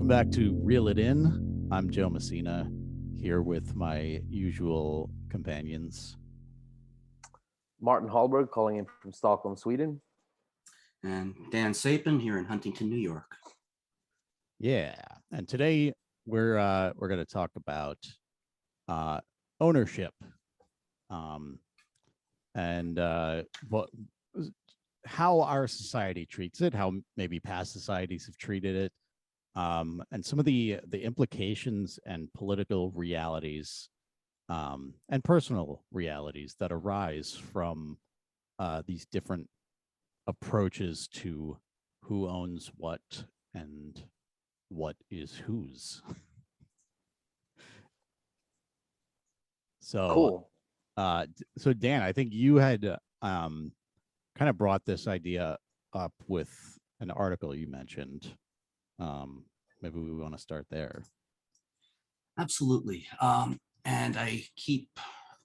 Welcome back to Reel It In. I'm Joe Messina, here with my usual companions. Martin Hallberg calling in from Stockholm, Sweden. And Dan Sapin here in Huntington, New York. Yeah, and today we're going to talk about ownership, and what how our society treats it, how maybe past societies have treated it, and some of the implications and political realities and personal realities that arise from these different approaches to who owns what and what is whose. So Cool. So Dan, I think you had kind of brought this idea up with an article you mentioned. Maybe we want to start there. Absolutely. And I keep,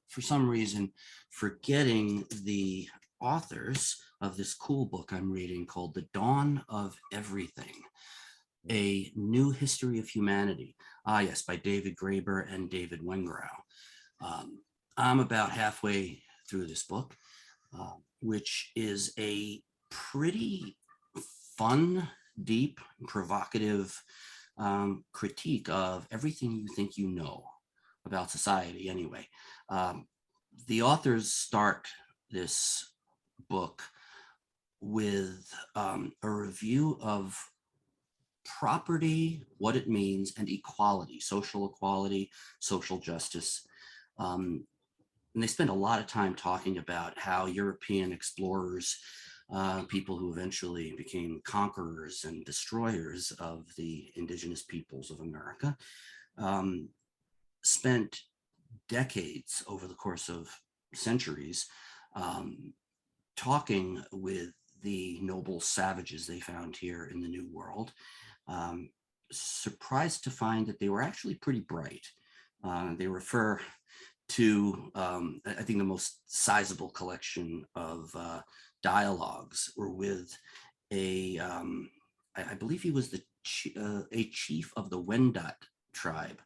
for some reason, forgetting the authors of this cool book I'm reading called The Dawn of Everything, A New History of Humanity. Yes, by David Graeber and David Wengrow. I'm about halfway through this book, which is a pretty fun, deep, provocative critique of everything you think you know about society anyway. The authors start this book with a review of property, what it means, and equality, social justice. And they spend a lot of time talking about how European explorers, people who eventually became conquerors and destroyers of the indigenous peoples of America, spent decades over the course of centuries talking with the noble savages they found here in the New World, surprised to find that they were actually pretty bright. They refer to, I think the most sizable collection of dialogues were with I believe he was a chief of the Wendat tribe,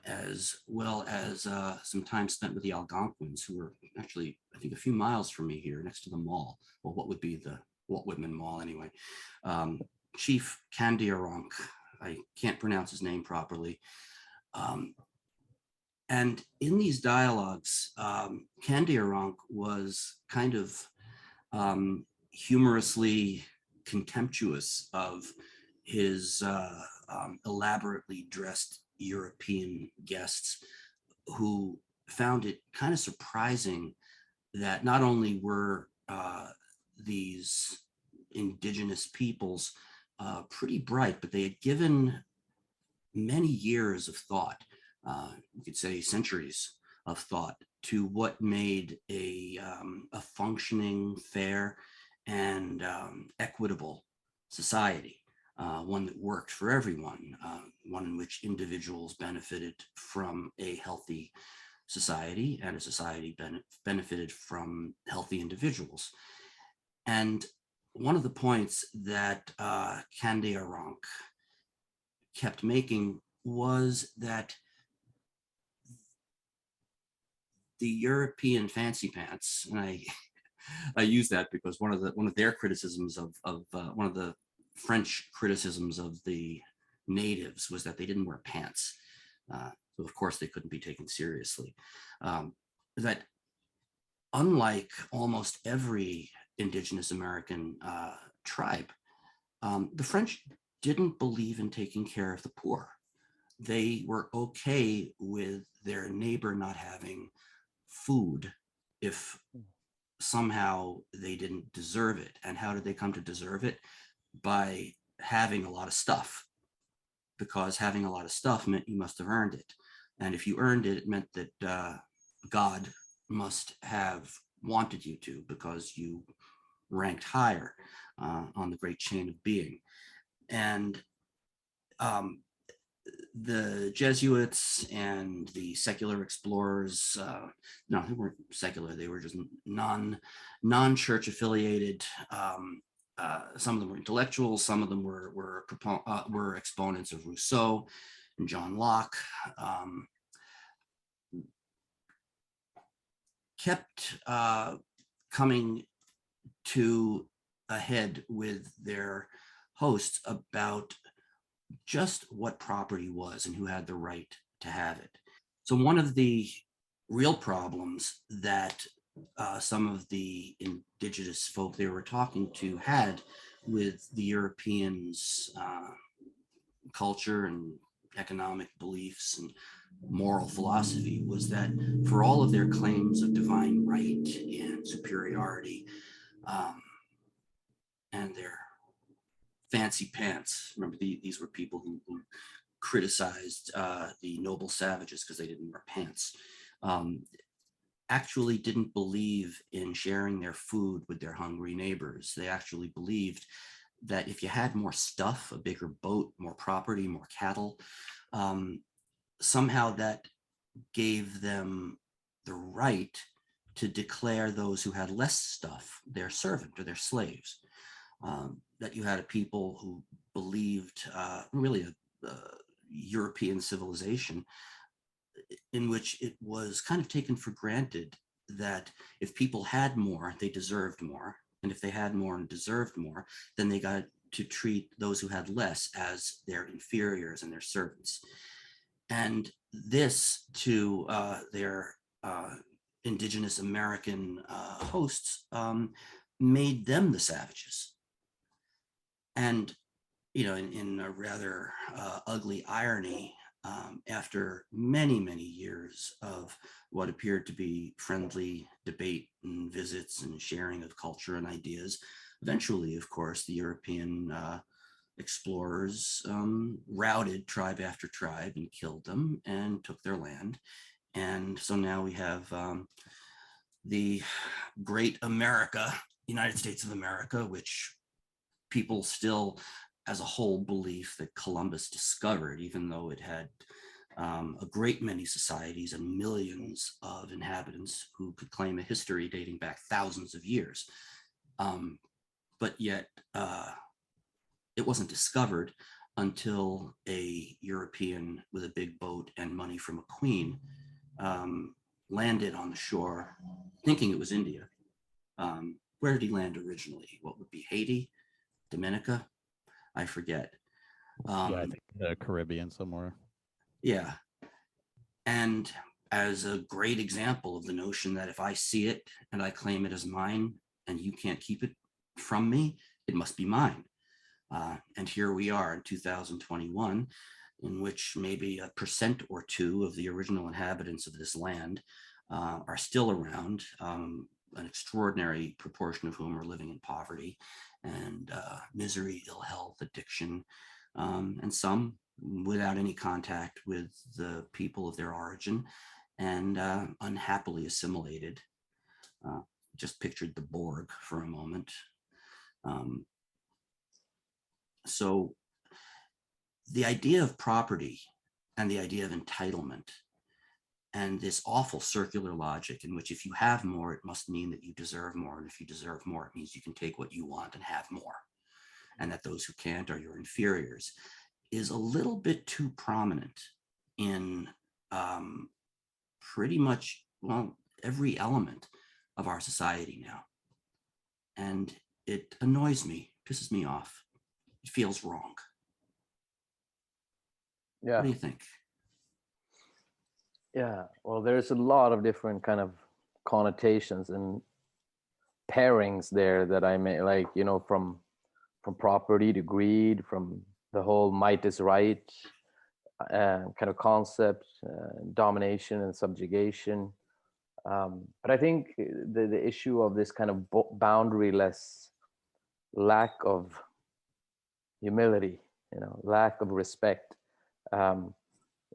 as well as some time spent with the Algonquins, who were actually, I think, a few miles from me here next to the mall, or what would be the Walt Whitman Mall anyway. Chief Candiaronk, I can't pronounce his name properly. And in these dialogues, Candiaronk was kind of humorously contemptuous of his elaborately dressed European guests, who found it kind of surprising that not only were these indigenous peoples pretty bright, but they had given many years of thought, you could say centuries of thought, to what made a functioning, fair, and equitable society. One that worked for everyone, one in which individuals benefited from a healthy society, and a society benefited from healthy individuals. And one of the points that Candiaronk kept making was that the European fancy pants, and I use that because one of their criticisms of one of the French criticisms of the natives was that they didn't wear pants. So of course they couldn't be taken seriously. That unlike almost every indigenous American tribe, the French didn't believe in taking care of the poor. They were okay with their neighbor not having food if somehow they didn't deserve it. And how did they come to deserve it? By having a lot of stuff, because having a lot of stuff meant you must have earned it. And if you earned it, it meant that God must have wanted you to, because you ranked higher on the great chain of being. And the Jesuits and the secular explorers, no, they weren't secular, they were just non-church affiliated some of them were intellectuals, some of them were exponents of Rousseau and John Locke. Kept coming to a head with their hosts about just what property was and who had the right to have it. So one of the real problems that some of the indigenous folk they were talking to had with the Europeans' culture and economic beliefs and moral philosophy was that for all of their claims of divine right and superiority, and their fancy pants. Remember, these were people who criticized the noble savages because they didn't wear pants. Actually didn't believe in sharing their food with their hungry neighbors. They actually believed that if you had more stuff, a bigger boat, more property, more cattle, somehow that gave them the right to declare those who had less stuff their servant or their slaves. That you had a people who believed really a European civilization in which it was kind of taken for granted that if people had more, they deserved more. And if they had more and deserved more, then they got to treat those who had less as their inferiors and their servants. And this to their indigenous American hosts made them the savages. And, you know, in a rather ugly irony, after many, many years of what appeared to be friendly debate and visits and sharing of culture and ideas, eventually, of course, the European explorers routed tribe after tribe and killed them and took their land. And so now we have the great America, United States of America, which people still as a whole belief that Columbus discovered, even though it had a great many societies and millions of inhabitants who could claim a history dating back thousands of years. But yet it wasn't discovered until a European with a big boat and money from a queen landed on the shore thinking it was India. Where did he land originally? What would be Haiti? Dominica? I forget. Yeah, I think the Caribbean somewhere. Yeah. And as a great example of the notion that if I see it and I claim it as mine and you can't keep it from me, it must be mine. And here we are in 2021, in which maybe 1% or 2% of the original inhabitants of this land are still around, an extraordinary proportion of whom are living in poverty and misery, ill health, addiction, and some without any contact with the people of their origin and unhappily assimilated. Just pictured the Borg for a moment. So the idea of property and the idea of entitlement and this awful circular logic in which if you have more, it must mean that you deserve more. And if you deserve more, it means you can take what you want and have more. And that those who can't are your inferiors is a little bit too prominent in pretty much, well, every element of our society now. And it annoys me, pisses me off. It feels wrong. Yeah. What do you think? Yeah, well, there's a lot of different kind of connotations and pairings there that I may like, you know, from property to greed, from the whole might is right kind of concept, domination and subjugation. But I think the issue of this kind of boundaryless lack of humility, you know, lack of respect,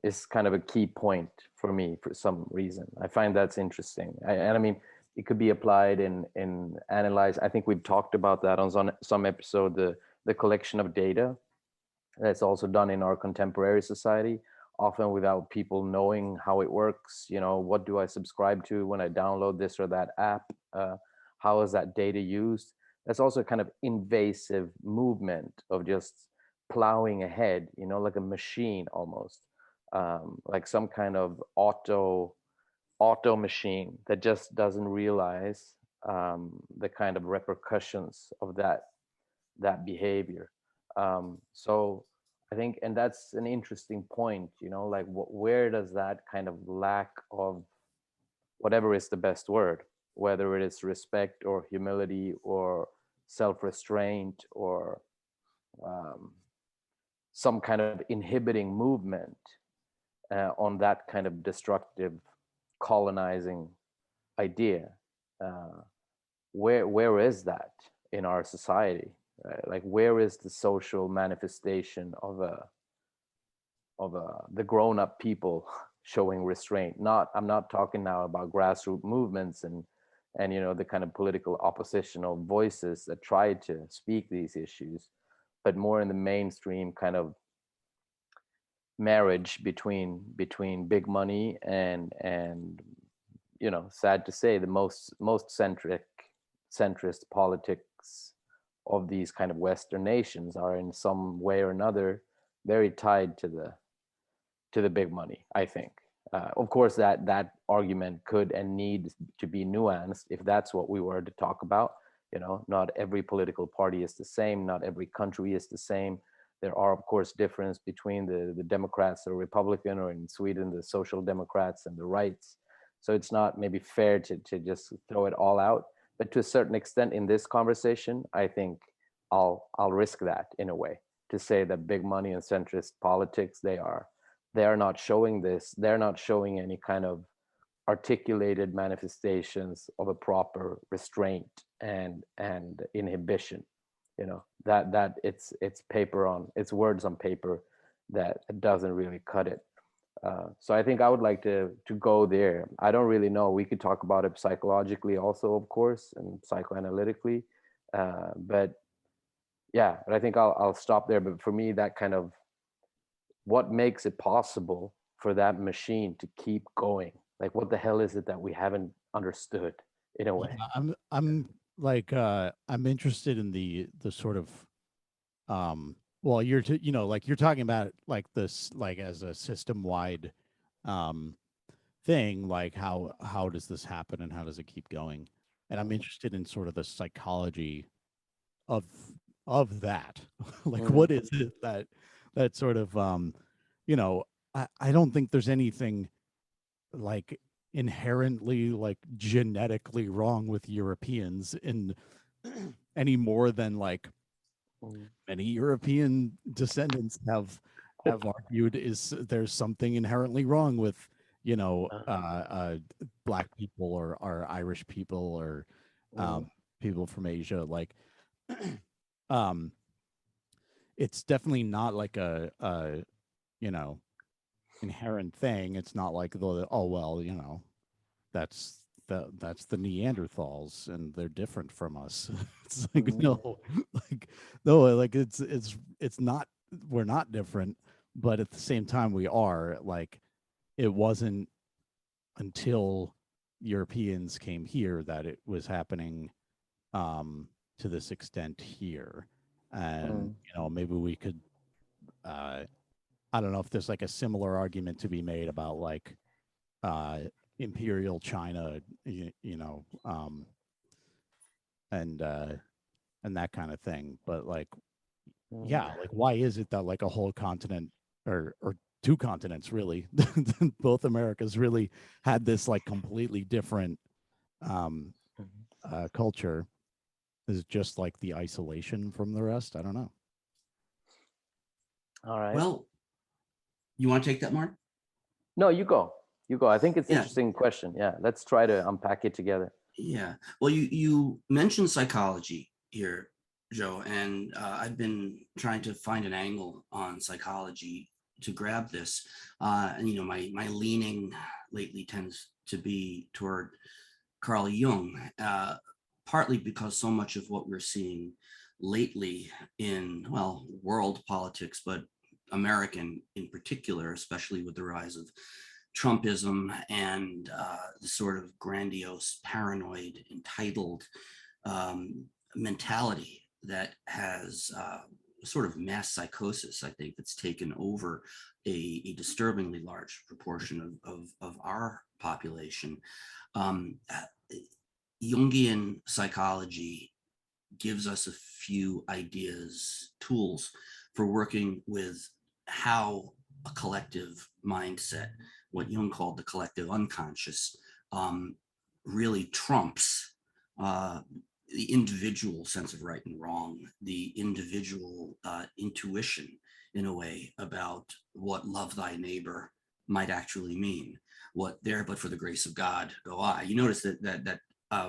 is kind of a key point for me for some reason. I find that's interesting. And I mean, it could be applied in analyze. I think we've talked about that on some episode, the collection of data that's also done in our contemporary society, often without people knowing how it works. You know, what do I subscribe to when I download this or that app? How is that data used? that's also a kind of invasive movement of just plowing ahead, like a machine almost, like some kind of auto machine that just doesn't realize the kind of repercussions of that behavior. So I think, and that's an interesting point, like where does that kind of lack of whatever is the best word, whether it is respect or humility or self-restraint or um, some kind of inhibiting movement on that kind of destructive colonizing idea, uh, where is that in our society, right? Like where is the social manifestation of the grown-up people showing restraint? Not, I'm not talking now about grassroots movements and the kind of political oppositional voices that try to speak these issues, but more in the mainstream kind of marriage between big money and sad to say, the most centrist politics of these kind of Western nations are in some way or another very tied to the big money, I think. Of course, that argument could and needs to be nuanced if that's what we were to talk about. Not every political party is the same. Not every country is the same. There are, of course, difference between the Democrats or Republican, or in Sweden, the Social Democrats and the rights. So it's not maybe fair to just throw it all out. But to a certain extent in this conversation, I think I'll risk that in a way, to say that big money and centrist politics, they are not showing this. They're not showing any kind of articulated manifestations of a proper restraint and inhibition. That it's paper on, it's words on paper that doesn't really cut it. So I think I would like to go there. I don't really know. We could talk about it psychologically also, of course, and psychoanalytically. But yeah, but I think I'll stop there. But for me, that kind of, what makes it possible for that machine to keep going? Like, what the hell is it that we haven't understood in a way? Yeah, I'm like I'm interested in the sort of well, like you're talking about like this, like as a system wide um thing, like how does this happen and how does it keep going? And I'm interested in sort of the psychology of that. Like Mm-hmm. what is it that sort of I don't think there's anything like inherently like genetically wrong with Europeans in any more than like many European descendants have argued is there's something inherently wrong with black people or Irish people or Mm-hmm. people from Asia. Like um it's definitely not like a you know inherent thing. It's not like the oh well that's that's the Neanderthals and they're different from us. It's like Mm-hmm. no, like no, like it's not, we're not different, but at the same time we are. Like it wasn't until Europeans came here that it was happening to this extent here. And maybe we could uh I don't know if there's like a similar argument to be made about like uh imperial China, and and that kind of thing. But like, Mm-hmm. yeah, like why is it that like a whole continent or two continents really, both Americas really had this like completely different um culture? Is it just like the isolation from the rest? I don't know. All right. Well, you want to take that, Mark? No, you go. You go. I think it's an Yeah, interesting question. Yeah, let's try to unpack it together. yeah. Well, you mentioned psychology here, Joe, and I've been trying to find an angle on psychology to grab this. And my leaning lately tends to be toward Carl Jung, partly because so much of what we're seeing lately in, well, world politics, but American in particular, especially with the rise of Trumpism and the sort of grandiose, paranoid, entitled um, mentality that has sort of mass psychosis, I think, that's taken over a disturbingly large proportion of our population. Jungian psychology gives us a few ideas, tools for working with how a collective mindset, what Jung called the collective unconscious, really trumps the individual sense of right and wrong, the individual intuition, in a way, about what love thy neighbor might actually mean. What there but for the grace of God go I. You notice that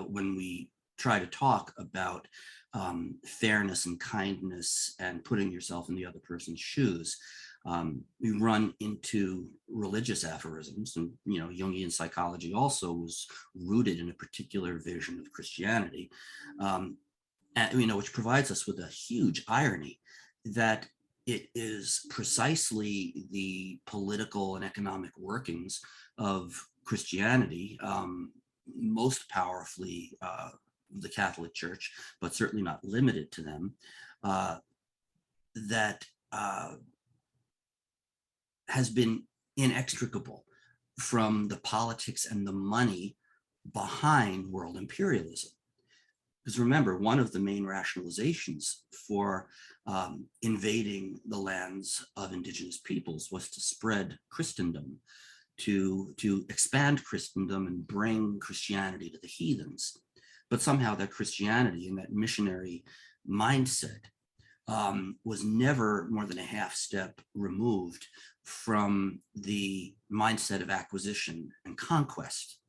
when we try to talk about fairness and kindness and putting yourself in the other person's shoes, we run into religious aphorisms. And Jungian psychology also was rooted in a particular vision of Christianity, which provides us with a huge irony that it is precisely the political and economic workings of Christianity, most powerfully the Catholic Church, but certainly not limited to them, that has been inextricable from the politics and the money behind world imperialism. Because remember, one of the main rationalizations for invading the lands of indigenous peoples was to spread Christendom, to expand Christendom and bring Christianity to the heathens. But somehow that Christianity and that missionary mindset was never more than a half step removed from the mindset of acquisition and conquest.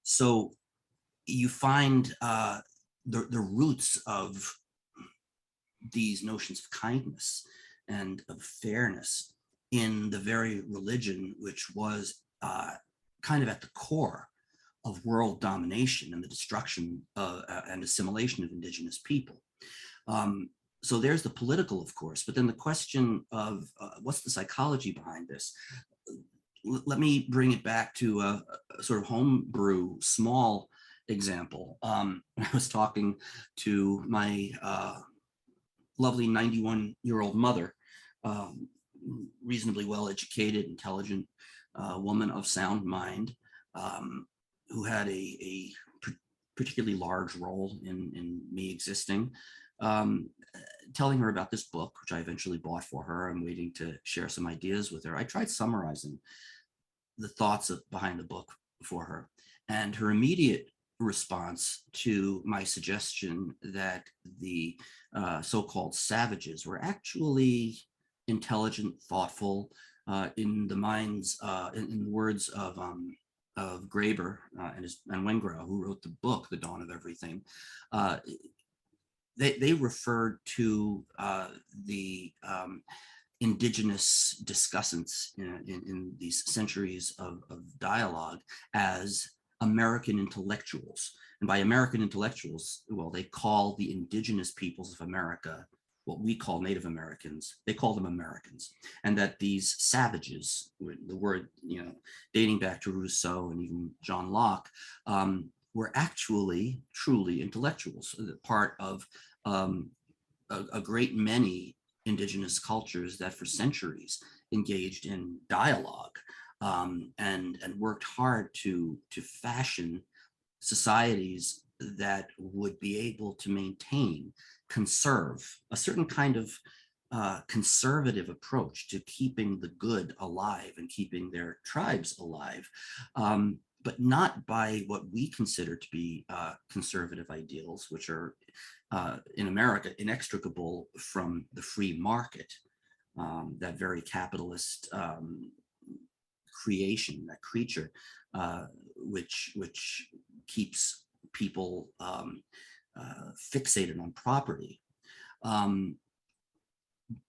So you find the roots of these notions of kindness and of fairness in the very religion which was kind of at the core of world domination and the destruction and assimilation of indigenous people. So there's the political, of course, but then the question of what's the psychology behind this? Let me bring it back to a sort of homebrew, small example. I was talking to my lovely 91-year-old mother, reasonably well-educated, intelligent woman of sound mind, who had a particularly large role in me existing, telling her about this book, which I eventually bought for her. I'm waiting to share some ideas with her. I tried summarizing the thoughts behind the book for her, and her immediate response to my suggestion that the so-called savages were actually intelligent, thoughtful, in the minds, in the words of Graeber and Wengrow, who wrote the book, The Dawn of Everything. They referred to the indigenous discussants in these centuries of dialogue as American intellectuals. And by American intellectuals, well, they call the indigenous peoples of America, what we call Native Americans, they call them Americans. And that these savages, the word, dating back to Rousseau and even John Locke, were actually truly intellectuals, part of a great many indigenous cultures that for centuries engaged in dialogue and worked hard to fashion societies that would be able to maintain, conserve a certain kind of conservative approach to keeping the good alive and keeping their tribes alive, but not by what we consider to be conservative ideals, which are in America inextricable from the free market, that very capitalist creation, that creature, which keeps people fixated on property,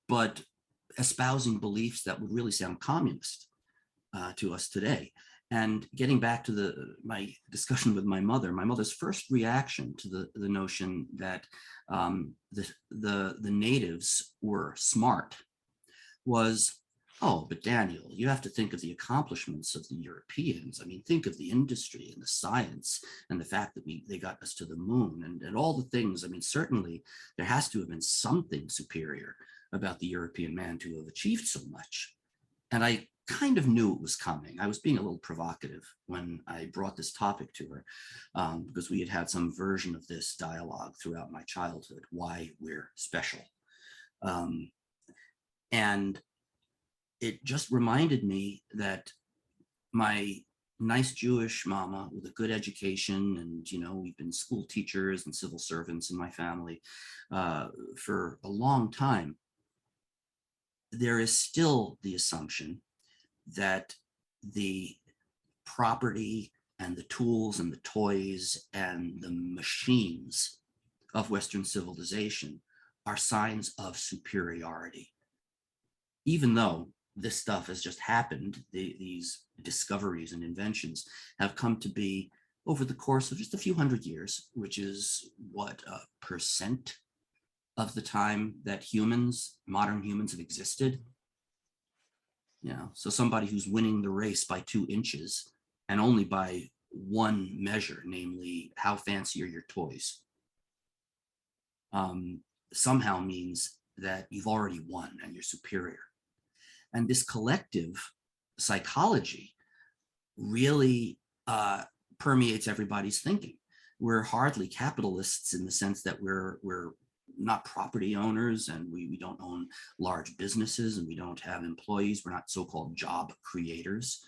but espousing beliefs that would really sound communist to us today. And getting back to my discussion with my mother's first reaction to the notion that the natives were smart was, Oh, but Daniel, you have to think of the accomplishments of the Europeans. I mean, think of the industry and the science and the fact that they got us to the moon and all the things. I mean, certainly there has to have been something superior about the European man to have achieved so much. And I kind of knew it was coming. I was being a little provocative when I brought this topic to her, because we had had some version of this dialogue throughout my childhood, why we're special. And it just reminded me that my nice Jewish mama with a good education, and we've been school teachers and civil servants in my family for a long time, there is still the assumption that the property and the tools and the toys and the machines of Western civilization are signs of superiority. Even though this stuff has just happened, these discoveries and inventions have come to be over the course of just a few hundred years, which is what, a percent of the time that modern humans have existed. So somebody who's winning the race by 2 inches and only by one measure, namely how fancy are your toys, somehow means that you've already won and you're superior. And this collective psychology really permeates everybody's thinking. We're hardly capitalists in the sense that we're not property owners, and we don't own large businesses, and we don't have employees. We're not so-called job creators.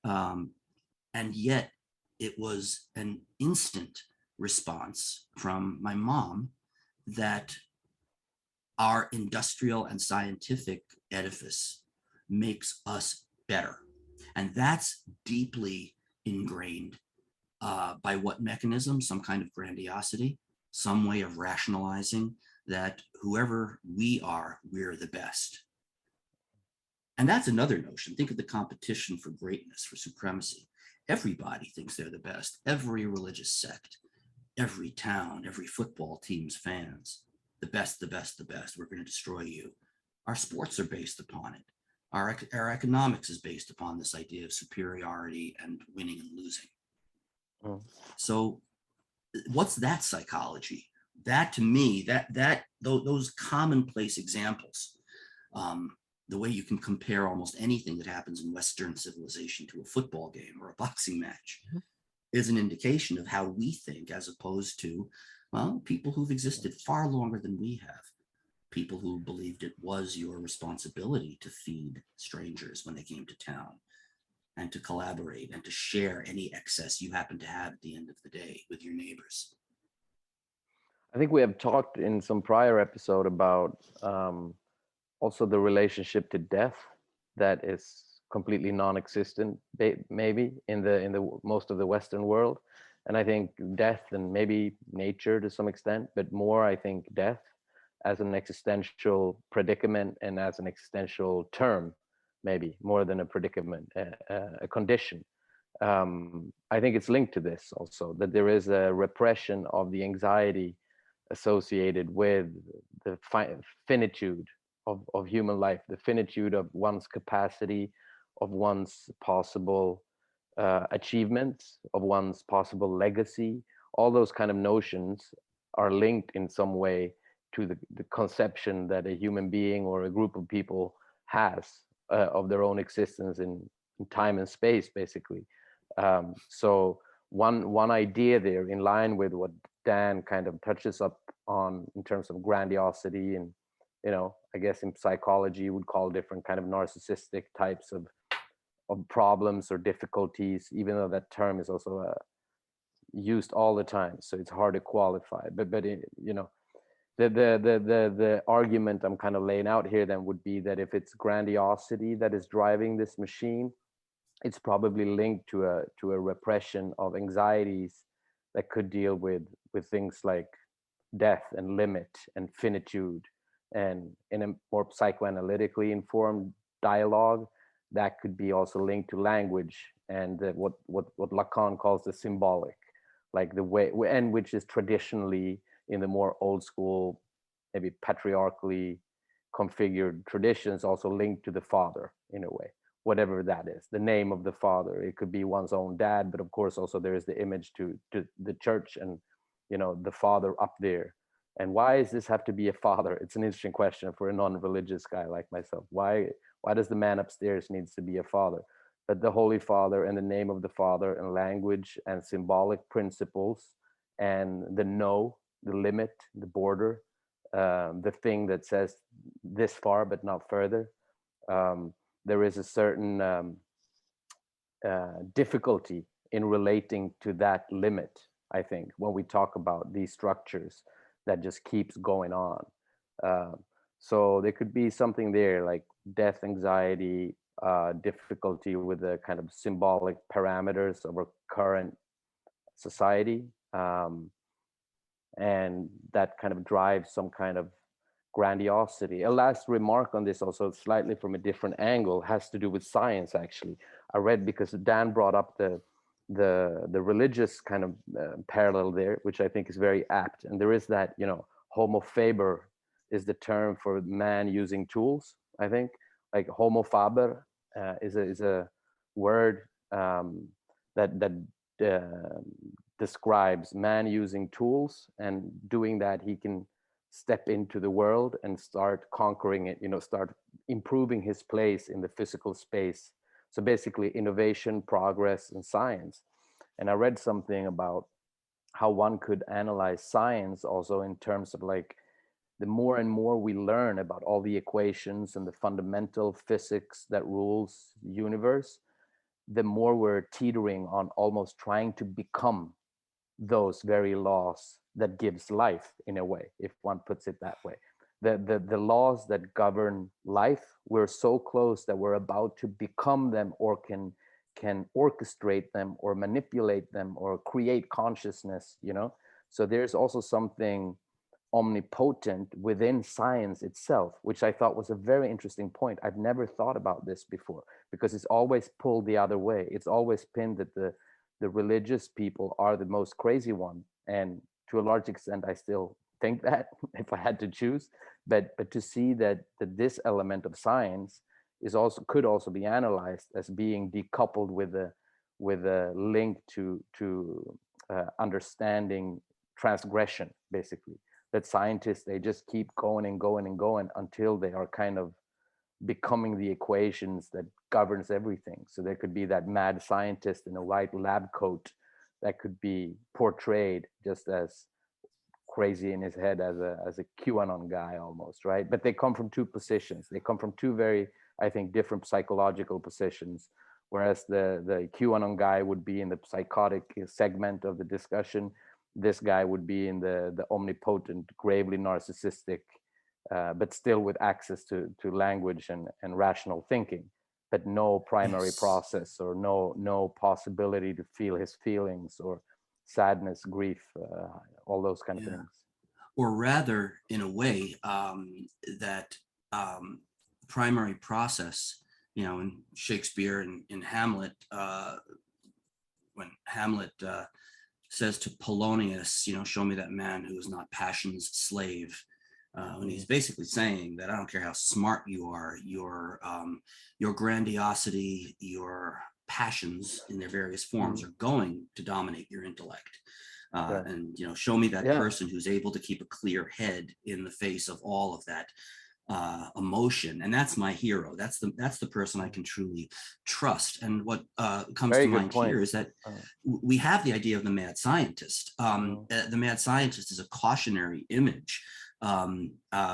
And yet it was an instant response from my mom that our industrial and scientific edifice makes us better. And that's deeply ingrained by what mechanism? Some kind of grandiosity, some way of rationalizing that whoever we are, we're the best. And that's another notion. Think of the competition for greatness, for supremacy. Everybody thinks they're the best. Every religious sect, every town, every football team's fans. The best, the best, the best. We're going to destroy you. Our sports are based upon it. Our economics is based upon this idea of superiority and winning and losing. Mm. So what's that psychology? That, to me, those commonplace examples, the way you can compare almost anything that happens in Western civilization to a football game or a boxing match, is an indication of how we think, as opposed to, well, people who've existed far longer than we have. People who believed it was your responsibility to feed strangers when they came to town, and to collaborate and to share any excess you happen to have at the end of the day with your neighbors. I think we have talked in some prior episode about also the relationship to death that is completely non-existent, maybe in the most of the Western world. And I think death, and maybe nature to some extent, but more I think death as an existential predicament and as an existential term, maybe more than a predicament, a condition. I think it's linked to this also, that there is a repression of the anxiety associated with the finitude of human life, the finitude of one's capacity, of one's possible achievements, of one's possible legacy. All those kind of notions are linked in some way to the conception that a human being or a group of people has of their own existence in time and space, basically. So one idea there, in line with what Dan kind of touches up on in terms of grandiosity, and I guess in psychology you would call different kind of narcissistic types of problems or difficulties, even though that term is also used all the time, so it's hard to qualify. But the argument I'm kind of laying out here then would be that if it's grandiosity that is driving this machine, it's probably linked to a repression of anxieties that could deal with things like death and limit and finitude. And in a more psychoanalytically informed dialogue, that could be also linked to language and what Lacan calls the symbolic, like the way, and which is traditionally in the more old school, maybe patriarchally configured traditions also linked to the father in a way, whatever that is, the name of the father. It could be one's own dad, but of course also there is the image to the church and, you know, the father up there. And why does this have to be a father? It's an interesting question for a non-religious guy like myself. Why does the man upstairs needs to be a father? But the Holy Father and the name of the Father and language and symbolic principles and the no, the limit, the border, the thing that says this far but not further. There is a certain difficulty in relating to that limit, I think, when we talk about these structures that just keeps going on. So there could be something there like death anxiety, difficulty with the kind of symbolic parameters of our current society. And that kind of drives some kind of grandiosity. A last remark on this, also slightly from a different angle, has to do with science. Actually, I read, because Dan brought up the religious kind of parallel there, which I think is very apt. And there is that, you know, homo faber is the term for man using tools. I think like homo faber is a word that describes man using tools, and doing that he can step into the world and start conquering it, you know, start improving his place in the physical space. So basically innovation, progress, and science. And I read something about how one could analyze science also in terms of like, the more and more we learn about all the equations and the fundamental physics that rules the universe, the more we're teetering on almost trying to become those very laws that gives life, in a way, if one puts it that way. The laws that govern life, we're so close that we're about to become them, or can orchestrate them or manipulate them or create consciousness, you know. So there's also something omnipotent within science itself, which I thought was a very interesting point. I've never thought about this before, because it's always pulled the other way. It's always pinned that the religious people are the most crazy one, and to a large extent I still think that if I had to choose. But to see that this element of science is also, could also be analyzed as being decoupled with a link to understanding transgression, basically. That scientists, they just keep going and going and going until they are kind of becoming the equations that governs everything. So there could be that mad scientist in a white lab coat that could be portrayed just as crazy in his head as a QAnon guy almost, right? But they come from two positions. They come from two very, I think, different psychological positions. Whereas the QAnon guy would be in the psychotic segment of the discussion, this guy would be in the omnipotent, gravely narcissistic, but still with access to language and rational thinking, but no primary process, or no possibility to feel his feelings or sadness, grief, all those kind of things. Or rather, in a way, that primary process, you know, in Shakespeare and in Hamlet, when Hamlet says to Polonius, you know, show me that man who is not passion's slave. And he's basically saying that I don't care how smart you are, your grandiosity, your passions in their various forms are going to dominate your intellect. Right. And, you know, show me that person who's able to keep a clear head in the face of all of that emotion, and that's my hero. That's the person I can truly trust. And what comes to mind here is that we have the idea of the mad scientist. The mad scientist is a cautionary image,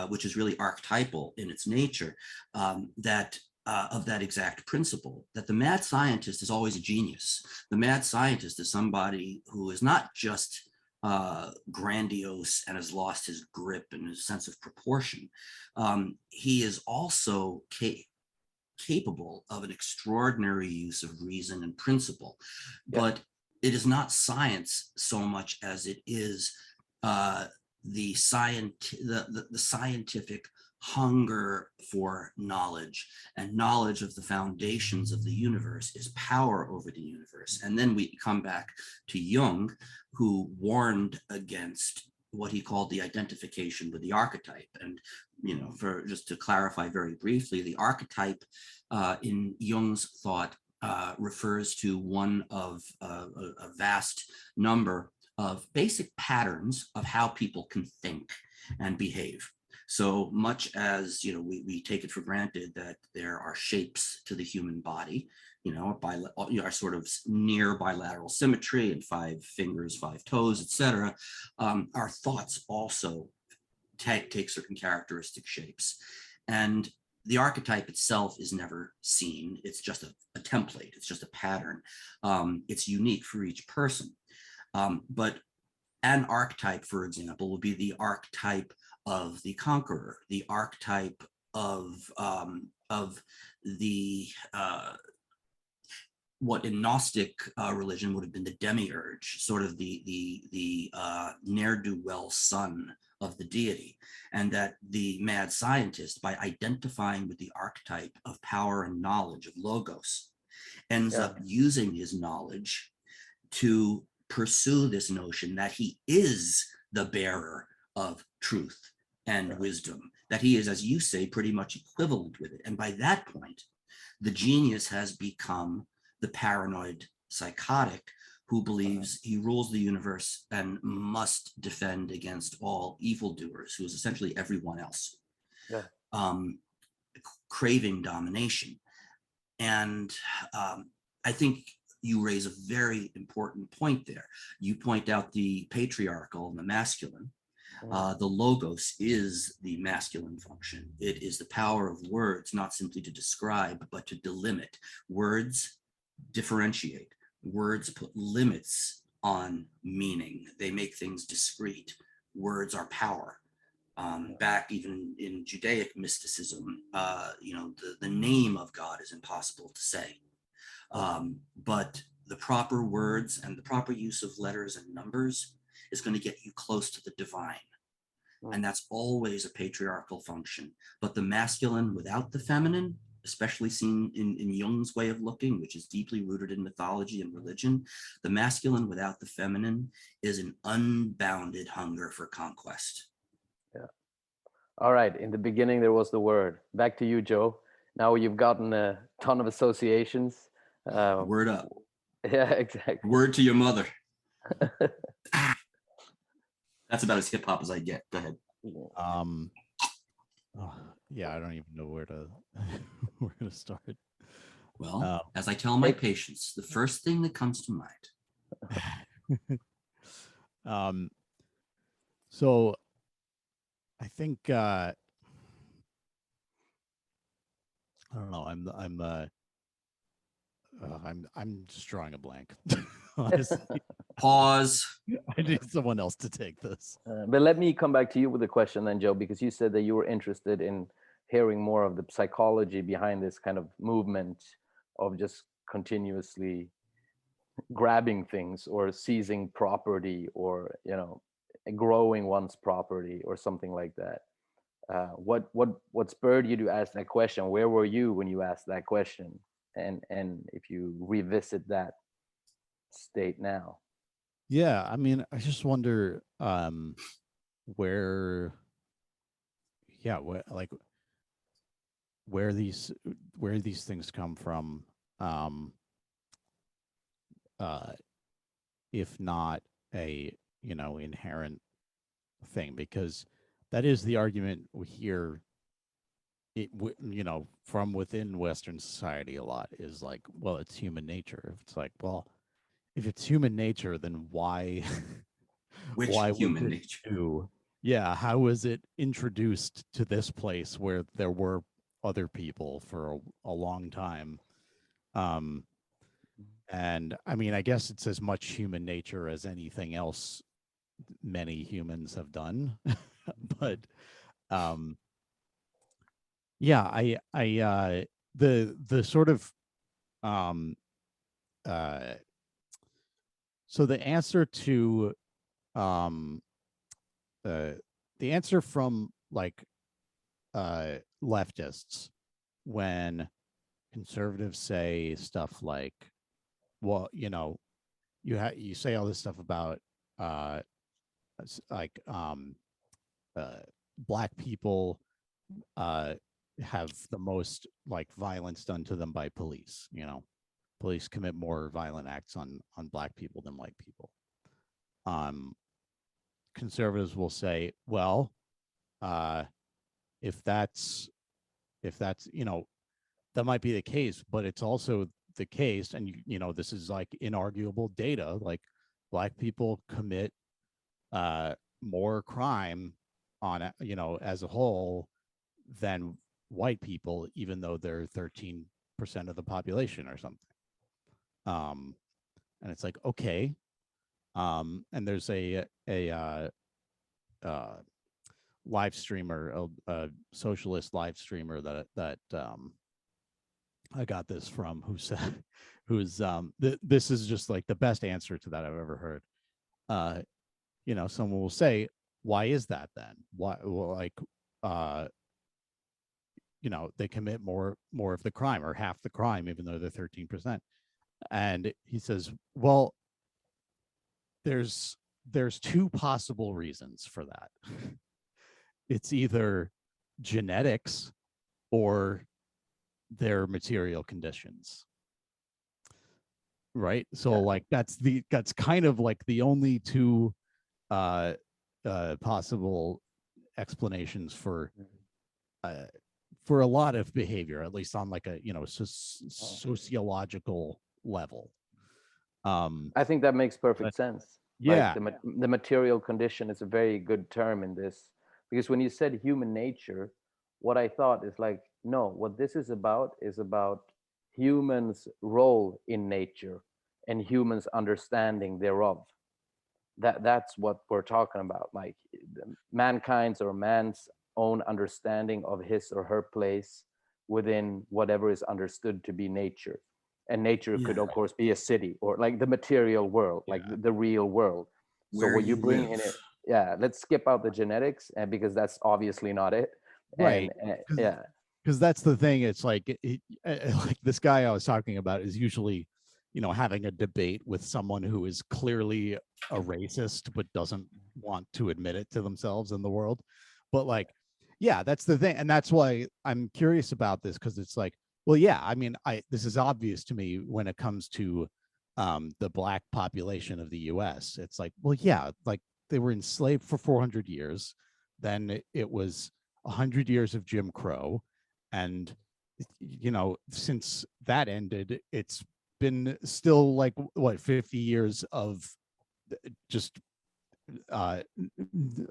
which is really archetypal in its nature, that of that exact principle, that the mad scientist is always a genius. The mad scientist is somebody who is not just grandiose and has lost his grip and his sense of proportion. He is also capable of an extraordinary use of reason and principle, but it is not science so much as it is the scientific hunger for knowledge, and knowledge of the foundations of the universe is power over the universe. And then we come back to Jung, who warned against what he called the identification with the archetype. And, for just to clarify very briefly, the archetype in Jung's thought refers to one of a vast number of basic patterns of how people can think and behave. So much as, we take it for granted that there are shapes to the human body, our sort of near bilateral symmetry and 5 fingers, 5 toes, etc. Our thoughts also take certain characteristic shapes. And the archetype itself is never seen. It's just a template. It's just a pattern. It's unique for each person. But an archetype, for example, would be the archetype of the conqueror, the archetype of the what in Gnostic religion would have been the demiurge, sort of the ne'er-do-well son of the deity, and that the mad scientist, by identifying with the archetype of power and knowledge of logos, ends up using his knowledge to pursue this notion that he is the bearer of truth and wisdom, that he is, as you say, pretty much equivalent with it. And by that point, the genius has become the paranoid psychotic who believes he rules the universe and must defend against all evildoers, who is essentially everyone else, craving domination. And I think you raise a very important point there. You point out the patriarchal and the masculine. The logos is the masculine function. It is the power of words, not simply to describe, but to delimit. Words differentiate. Words put limits on meaning. They make things discrete. Words are power. Back even in Judaic mysticism, the name of God is impossible to say. But the proper words and the proper use of letters and numbers is going to get you close to the divine. And that's always a patriarchal function. But the masculine without the feminine, especially seen in Jung's way of looking, which is deeply rooted in mythology and religion, the masculine without the feminine is an unbounded hunger for conquest. Yeah. All right. In the beginning, there was the word. Back to you, Joe. Now you've gotten a ton of associations. Word up. Yeah, exactly. Word to your mother. That's about as hip hop as I get. Go ahead. Yeah, I don't even know where to start. Well, as I tell my patients, the first thing that comes to mind. So I think I don't know. I'm just drawing a blank. Honestly, Pause. I need someone else to take this. But let me come back to you with a question then, Joe, because you said that you were interested in hearing more of the psychology behind this kind of movement of just continuously grabbing things or seizing property or, growing one's property or something like that. What spurred you to ask that question? Where were you when you asked that question? And if you revisit that state now. Yeah, I mean, I just wonder where these things come from, if not a inherent thing, because that is the argument we hear from within Western society a lot, is like, well, it's human nature. It's like, well, if it's human nature, then why Which why human nature? Yeah, how was it introduced to this place where there were other people for a long time? And I mean, I guess it's as much human nature as anything else many humans have done. But yeah, I the sort of so the answer to the answer from like leftists when conservatives say stuff like, well, you say all this stuff about like black people have the most like violence done to them by police. Police commit more violent acts on black people than white people. um Conservatives will say, well, uh if that's that might be the case, but it's also the case, and this is like inarguable data, like black people commit more crime on as a whole than white people, even though they're 13% of the population or something. um and it's like, okay. And there's a live streamer, a socialist live streamer that I got this from, who said, this is just like the best answer to that I've ever heard. Someone will say, why is that then? Why, well, like, they commit more of the crime, or half the crime, even though they're 13%. And he says, well, there's two possible reasons for that. It's either genetics or their material conditions, right? So like that's kind of like the only two possible explanations for a lot of behavior, at least on like a sociological level. I think that makes perfect sense. Yeah. Like the material condition is a very good term in this, because when you said human nature, what I thought is like, no, what this is about humans' role in nature and humans' understanding thereof. That's what we're talking about, like mankind's or man's own understanding of his or her place within whatever is understood to be nature. And nature could Yeah. of course be a city, or like the material world, like the real world. So Where what you you bring in live. it, yeah, let's skip out the genetics, and because that's obviously not it. Right. And yeah, Because that's the thing. It's like like this guy I was talking about is usually having a debate with someone who is clearly a racist but doesn't want to admit it to themselves in the world. But like, yeah, that's the thing. And that's why I'm curious about this, because it's like, well, yeah, I mean, this is obvious to me when it comes to the black population of the US. It's like, well, yeah, like they were enslaved for 400 years. Then it was 100 years of Jim Crow. And, since that ended, it's been still like, what, 50 years of just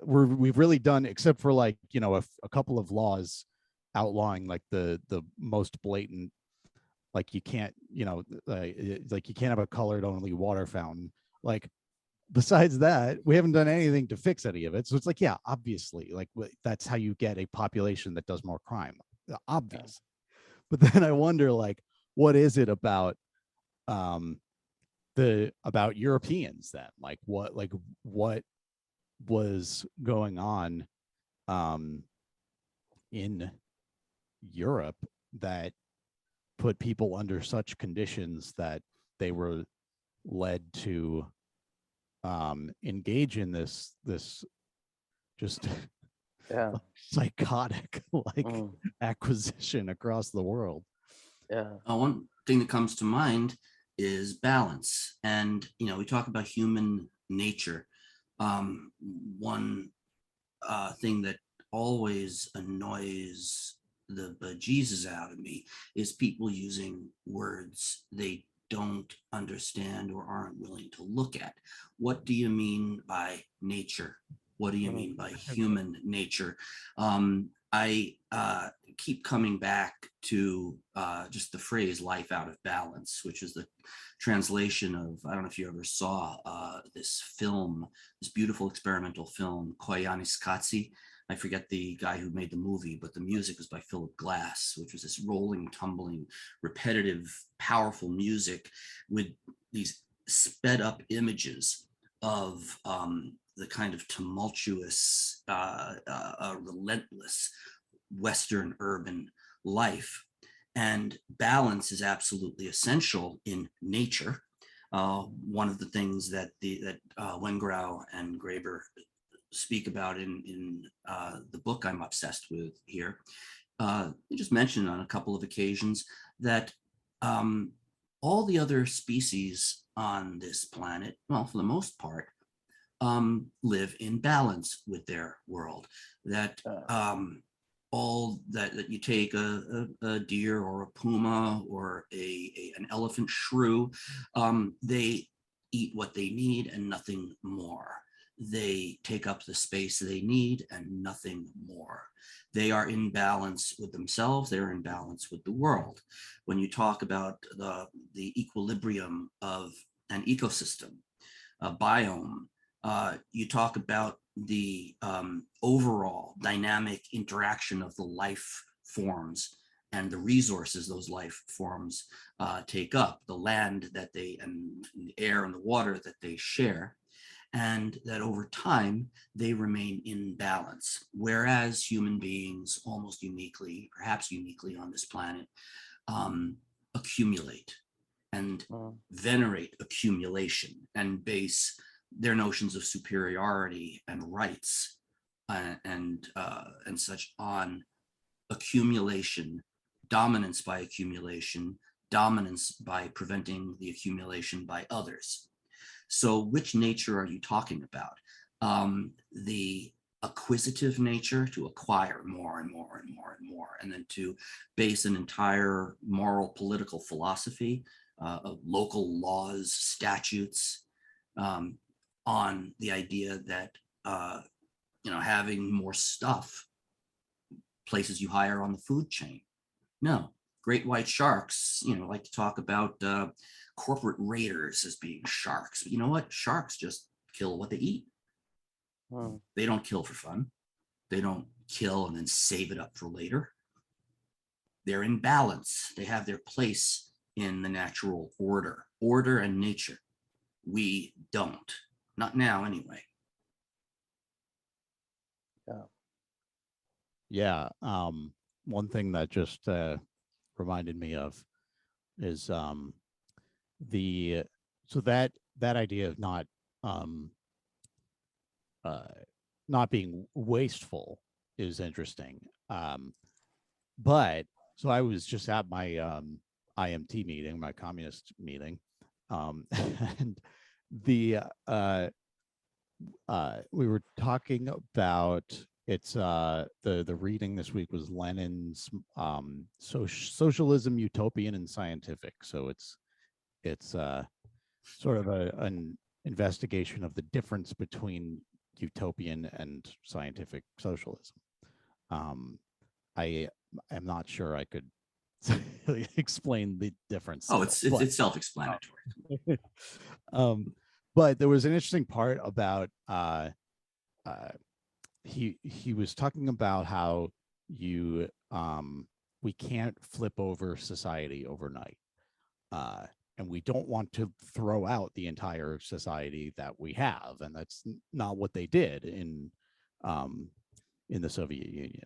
we've really done, except for like a couple of laws outlawing like the most blatant, like you can't like you can't have a colored only water fountain. Like, besides that, we haven't done anything to fix any of it. So it's like, yeah, obviously, like that's how you get a population that does more crime, obvious. But then I wonder, like, what is it about about Europeans then? Like what was going on in Europe that put people under such conditions that they were led to engage in this just yeah, psychotic like acquisition across the world. yeah, One thing that comes to mind is balance. And, we talk about human nature. One thing that always annoys the bejesus out of me is people using words they don't understand or aren't willing to look at. What do you mean by nature? What do you mean by human nature? I keep coming back to just the phrase life out of balance, which is the translation of, I don't know if you ever saw this film, this beautiful experimental film, Koyaanisqatsi. I forget the guy who made the movie, but the music was by Philip Glass, which was this rolling, tumbling, repetitive, powerful music with these sped up images of the kind of tumultuous, relentless Western urban life. And balance is absolutely essential in nature. One of the things that Wengrow and Graeber speak about in the book I'm obsessed with here. You just mentioned on a couple of occasions that um, all the other species on this planet, well, for the most part, live in balance with their world. That all that you take a deer or a puma or an elephant shrew, they eat what they need and nothing more. They take up the space they need and nothing more. They are in balance with themselves. They're in balance with the world. When you talk about the equilibrium of an ecosystem, a biome, you talk about the overall dynamic interaction of the life forms and the resources those life forms take up, the land that they, and the air and the water that they share, and that over time they remain in balance. Whereas human beings, almost uniquely, perhaps uniquely on this planet, accumulate and venerate accumulation and base their notions of superiority and rights and such on accumulation, dominance by accumulation, dominance by preventing the accumulation by others. So which nature are you talking about? The acquisitive nature, to acquire more and more and more and more, and then to base an entire moral political philosophy of local laws, statutes, on the idea that having more stuff places you higher on the food chain. No, great white sharks, like to talk about corporate raiders as being sharks. But you know what? Sharks just kill what they eat. They don't kill for fun. They don't kill and then save it up for later. They're in balance. They have their place in the natural order and nature. We don't. Not now, anyway. Yeah. One thing that just reminded me of is that idea of not being wasteful is interesting. But so I was just at my IMT meeting, my communist meeting, and the we were talking about the reading this week was Lenin's Socialism, Utopian and Scientific. So it's sort of an investigation of the difference between utopian and scientific socialism. I am not sure I could explain the difference. Oh, it's self-explanatory. But there was an interesting part about he was talking about how we can't flip over society overnight, and we don't want to throw out the entire society that we have, and that's not what they did in the Soviet Union.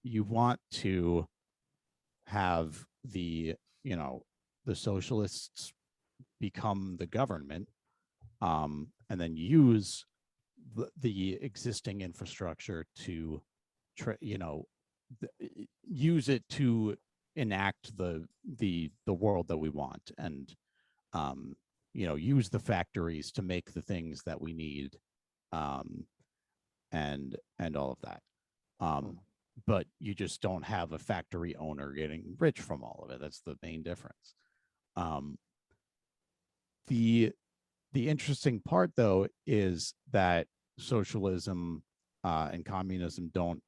You want to have the socialists become the government, and then use the existing infrastructure to use it to enact the world that we want, and use the factories to make the things that we need, and all of that. But you just don't have a factory owner getting rich from all of it. That's the main difference. The interesting part, though, is that socialism and communism don't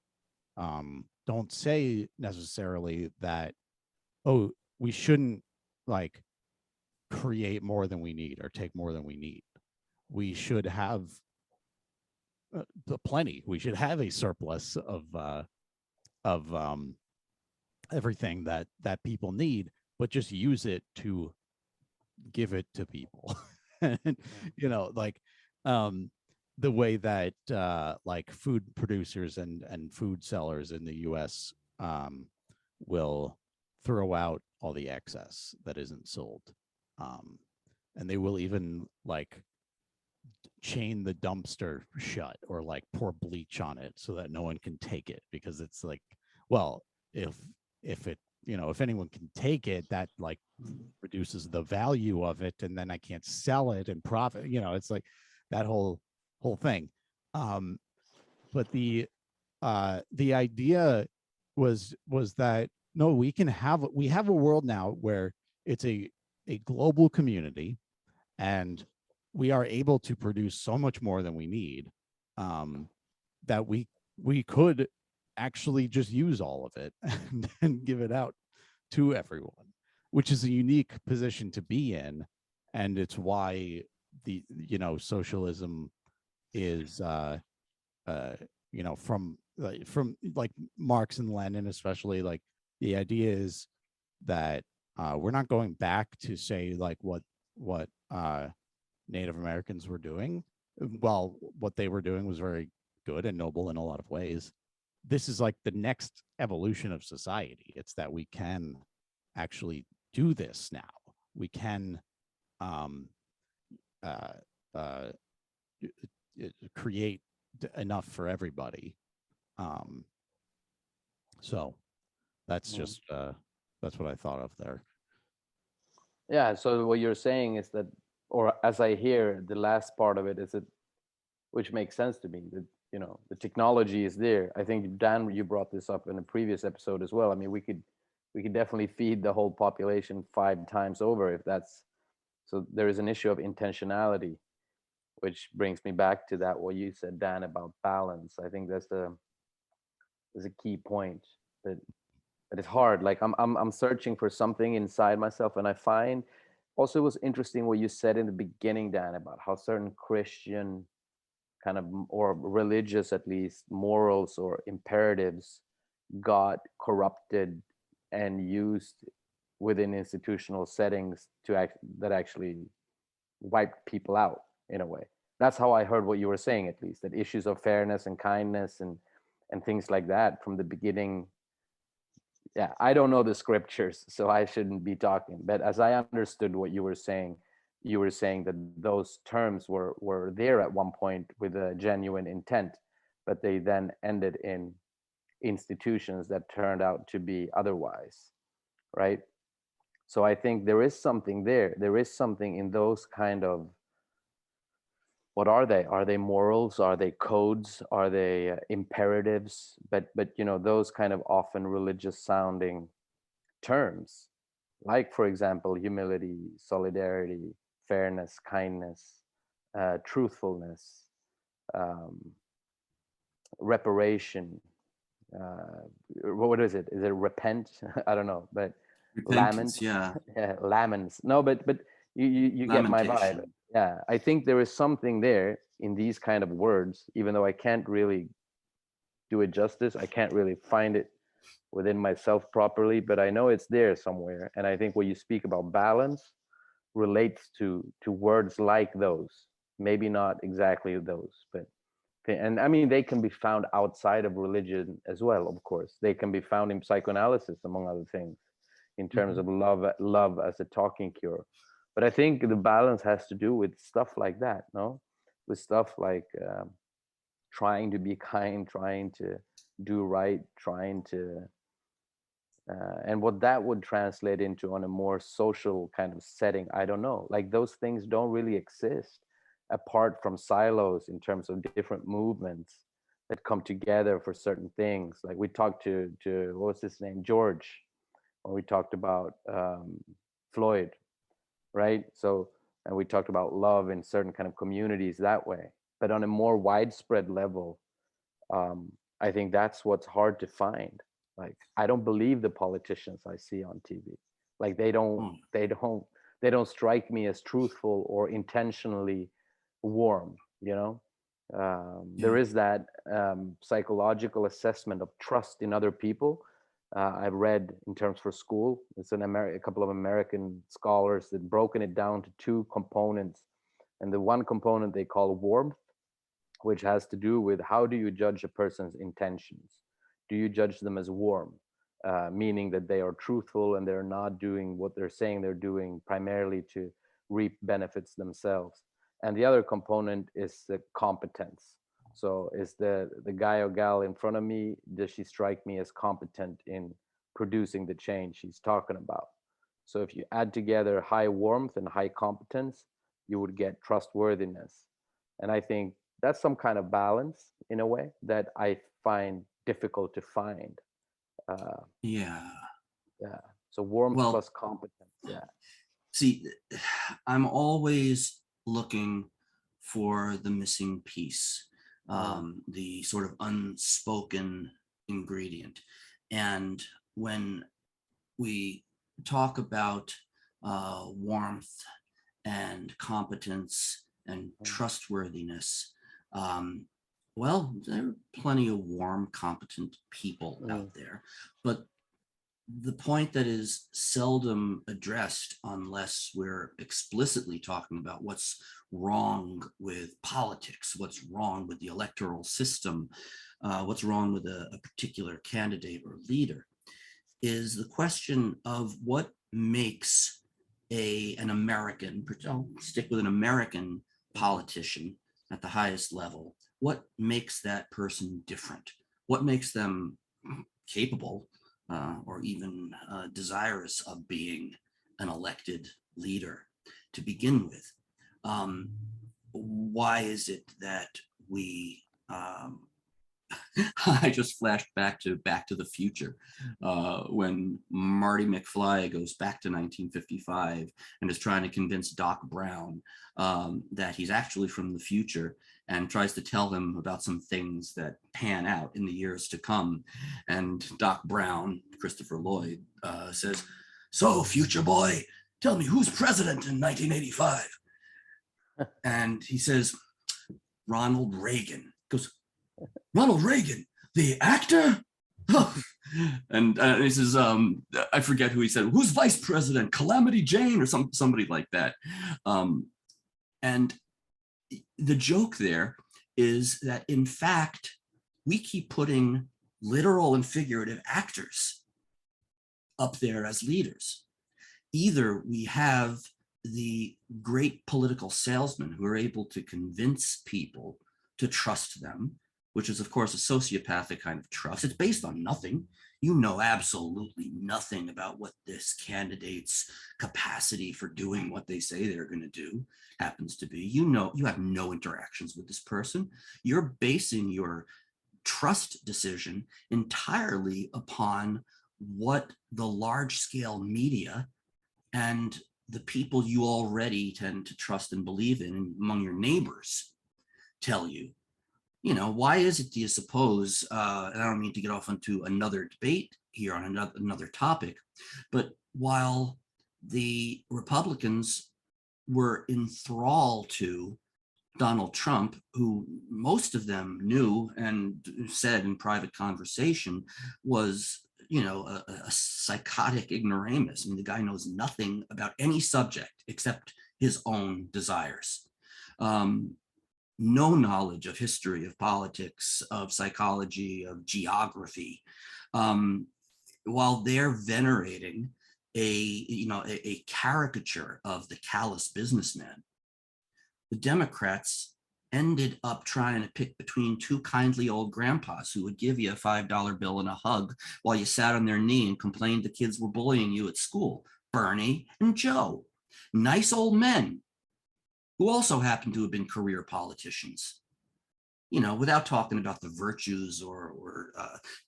say necessarily that, oh, we shouldn't create more than we need or take more than we need. We should have plenty. We should have a surplus of everything that people need, but just use it to give it to people. And, the way that food producers and food sellers in the US will throw out all the excess that isn't sold, and they will even chain the dumpster shut or like pour bleach on it so that no one can take it, because it's like, well, if it, if anyone can take it, that like reduces the value of it, and then I can't sell it and profit. It's like that whole thing. um but the idea was that no, we have a world now where it's a global community, and we are able to produce so much more than we need, um, that we could actually just use all of it and give it out to everyone, which is a unique position to be in. And it's why socialism is uh from like Marx and Lenin, especially, like the idea is that we're not going back to say like what Native Americans were doing. Well, what they were doing was very good and noble in a lot of ways. This is like the next evolution of society. It's that we can actually do this now. We can um, uh, uh, create enough for everybody. Um, so that's Mm. just that's what I thought of there. Yeah, so what you're saying is that, or as I hear the last part of it, is that, which makes sense to me, that the technology is there. I think, Dan, you brought this up in a previous episode as well. I mean, we could definitely feed the whole population 5 times over if that's so. There is an issue of intentionality, which brings me back to that what you said, Dan, about balance. I think that's a key point, that it's hard. Like I'm searching for something inside myself, and I find also it was interesting what you said in the beginning, Dan, about how certain Christian kind of, or religious at least, morals or imperatives got corrupted and used within institutional settings that actually wiped people out in a way. That's how I heard what you were saying, at least, that issues of fairness and kindness and things like that from the beginning. Yeah, I don't know the scriptures, so I shouldn't be talking, but as I understood what you were saying that those terms were there at one point with a genuine intent, but they then ended in institutions that turned out to be otherwise, right? So I think there is something there. There is something in those kind of, what are they? Are they morals? Are they codes? Are they imperatives? But those kind of often religious sounding terms, like, for example, humility, solidarity, fairness, kindness, truthfulness, um, reparation. Uh, what is it? Is it repent? I don't know, but lament. Repentance, yeah. Yeah, laments. No, but you get my vibe. Lamentation. Yeah, I think there is something there in these kind of words, even though I can't really do it justice. I can't really find it within myself properly, but I know it's there somewhere. And I think when you speak about balance relates to words like those, maybe not exactly those, but and I mean they can be found outside of religion as well. Of course, they can be found in psychoanalysis, among other things, in terms Mhm. of love as a talking cure. But I think the balance has to do with stuff like that, no, with stuff like trying to be kind, trying to do right, trying to and what that would translate into on a more social kind of setting, I don't know. Like those things don't really exist apart from silos in terms of different movements that come together for certain things. Like we talked to what was his name, George, when we talked about Floyd, right? So, and we talked about love in certain kind of communities that way. But on a more widespread level, um, I think that's what's hard to find. Like I don't believe the politicians I see on TV. Like Oh, they don't strike me as truthful or intentionally warm. There yeah. is that psychological assessment of trust in other people. I've read in terms for school. It's a couple of American scholars that broken it down to two components, and the one component they call warmth, which has to do with how do you judge a person's intentions? Do you judge them as warm, meaning that they are truthful and they're not doing what they're saying they're doing primarily to reap benefits themselves? and the other component is the competence. So is the guy or gal in front of me, does she strike me as competent in producing the change she's talking about? So if you add together high warmth and high competence, you would get trustworthiness. And I think that's some kind of balance in a way that I find difficult to find. Uh, Yeah. yeah. So warmth Well, plus competence. Yeah. see, I'm always looking for the missing piece, the sort of unspoken ingredient. And when we talk about warmth and competence and trustworthiness, well, there are plenty of warm, competent people out there, but the point that is seldom addressed unless we're explicitly talking about what's wrong with politics, what's wrong with the electoral system, what's wrong with a particular candidate or leader, is the question of what makes an American, I'll stick with an American politician at the highest level, what makes that person different? What makes them capable or even desirous of being an elected leader to begin with? Why is it that we I just flashed back to the Future when Marty McFly goes back to 1955 and is trying to convince Doc Brown that he's actually from the future, and tries to tell him about some things that pan out in the years to come. And Doc Brown, Christopher Lloyd, says, "So, future boy, tell me who's president in 1985? And he says, "Ronald Reagan." He goes, "Ronald Reagan, the actor?" And he says, I forget who he said, "Who's vice president? Calamity Jane," or somebody like that. And the joke there is that, in fact, we keep putting literal and figurative actors up there as leaders. Either we have the great political salesmen who are able to convince people to trust them, which is, of course, a sociopathic kind of trust. It's based on nothing. You know absolutely nothing about what this candidate's capacity for doing what they say they're going to do happens to be. You know, you have no interactions with this person. You're basing your trust decision entirely upon what the large-scale media and the people you already tend to trust and believe in among your neighbors tell you. You know, why is it, do you suppose, and I don't mean to get off onto another debate here on another topic, but while the Republicans were enthralled to Donald Trump, who most of them knew and said in private conversation was, you know, a psychotic ignoramus. I mean, the guy knows nothing about any subject except his own desires. No knowledge of history, of politics, of psychology, of geography, while they're venerating a caricature of the callous businessman. The Democrats ended up trying to pick between two kindly old grandpas who would give you a $5 bill and a hug while you sat on their knee and complained the kids were bullying you at school. Bernie and Joe, nice old men who also happen to have been career politicians, you know, without talking about the virtues or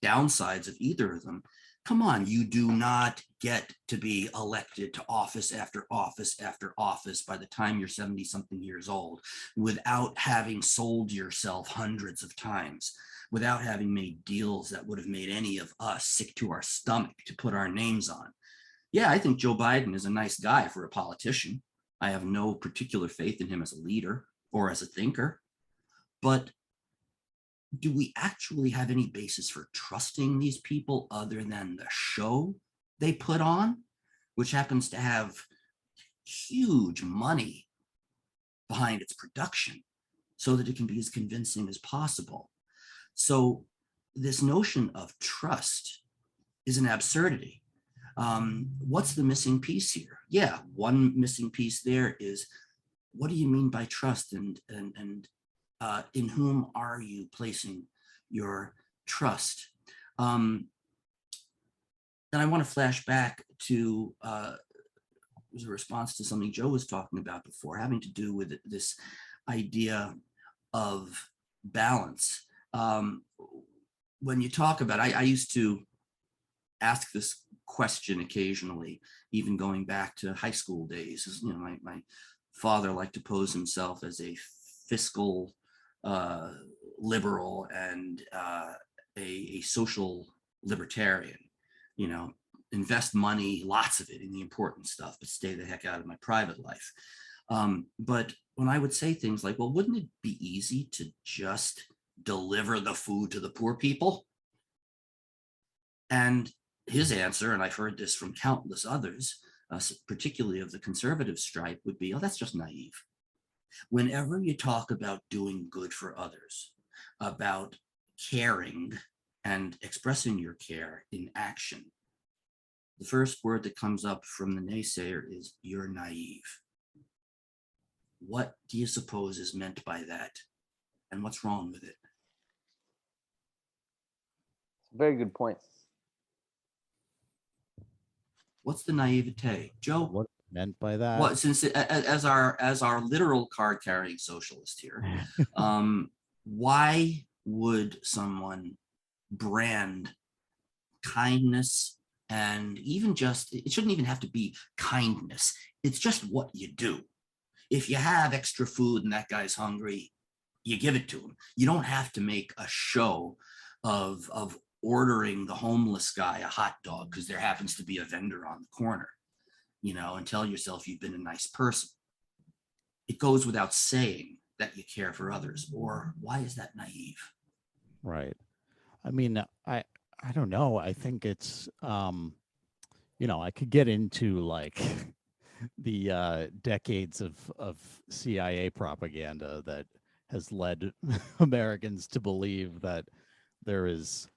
downsides of either of them. Come on, you do not get to be elected to office after office after office by the time you're 70-something years old without having sold yourself hundreds of times, without having made deals that would have made any of us sick to our stomach to put our names on. Yeah, I think Joe Biden is a nice guy for a politician. I have no particular faith in him as a leader or as a thinker, but do we actually have any basis for trusting these people other than the show they put on, which happens to have huge money behind its production so that it can be as convincing as possible? So this notion of trust is an absurdity. What's the missing piece here? Yeah, one missing piece there is what do you mean by trust, and in whom are you placing your trust? And I want to flash back to it was a response to something Joe was talking about before, having to do with this idea of balance. When you talk about, I used to ask this question occasionally, even going back to high school days. You know, my father liked to pose himself as a fiscal liberal and a social libertarian. You know, invest money, lots of it, in the important stuff, but stay the heck out of my private life. But when I would say things like, well, wouldn't it be easy to just deliver the food to the poor people? And his answer, and I've heard this from countless others, particularly of the conservative stripe, would be, oh, that's just naive. Whenever you talk about doing good for others, about caring and expressing your care in action, the first word that comes up from the naysayer is, you're naive. What do you suppose is meant by that? And what's wrong with it? Very good point. What's the naivete? Joe, What meant by that? what, since as our literal card carrying socialist here, why would someone brand kindness, and even just, it shouldn't even have to be kindness, it's just what you do. If you have extra food and that guy's hungry, you give it to him. You don't have to make a show of ordering the homeless guy a hot dog because there happens to be a vendor on the corner, you know, and tell yourself you've been a nice person. It goes without saying that you care for others. Or why is that naive? Right. I mean, I don't know. I think it's you know, I could get into like the decades of CIA propaganda that has led Americans to believe that there is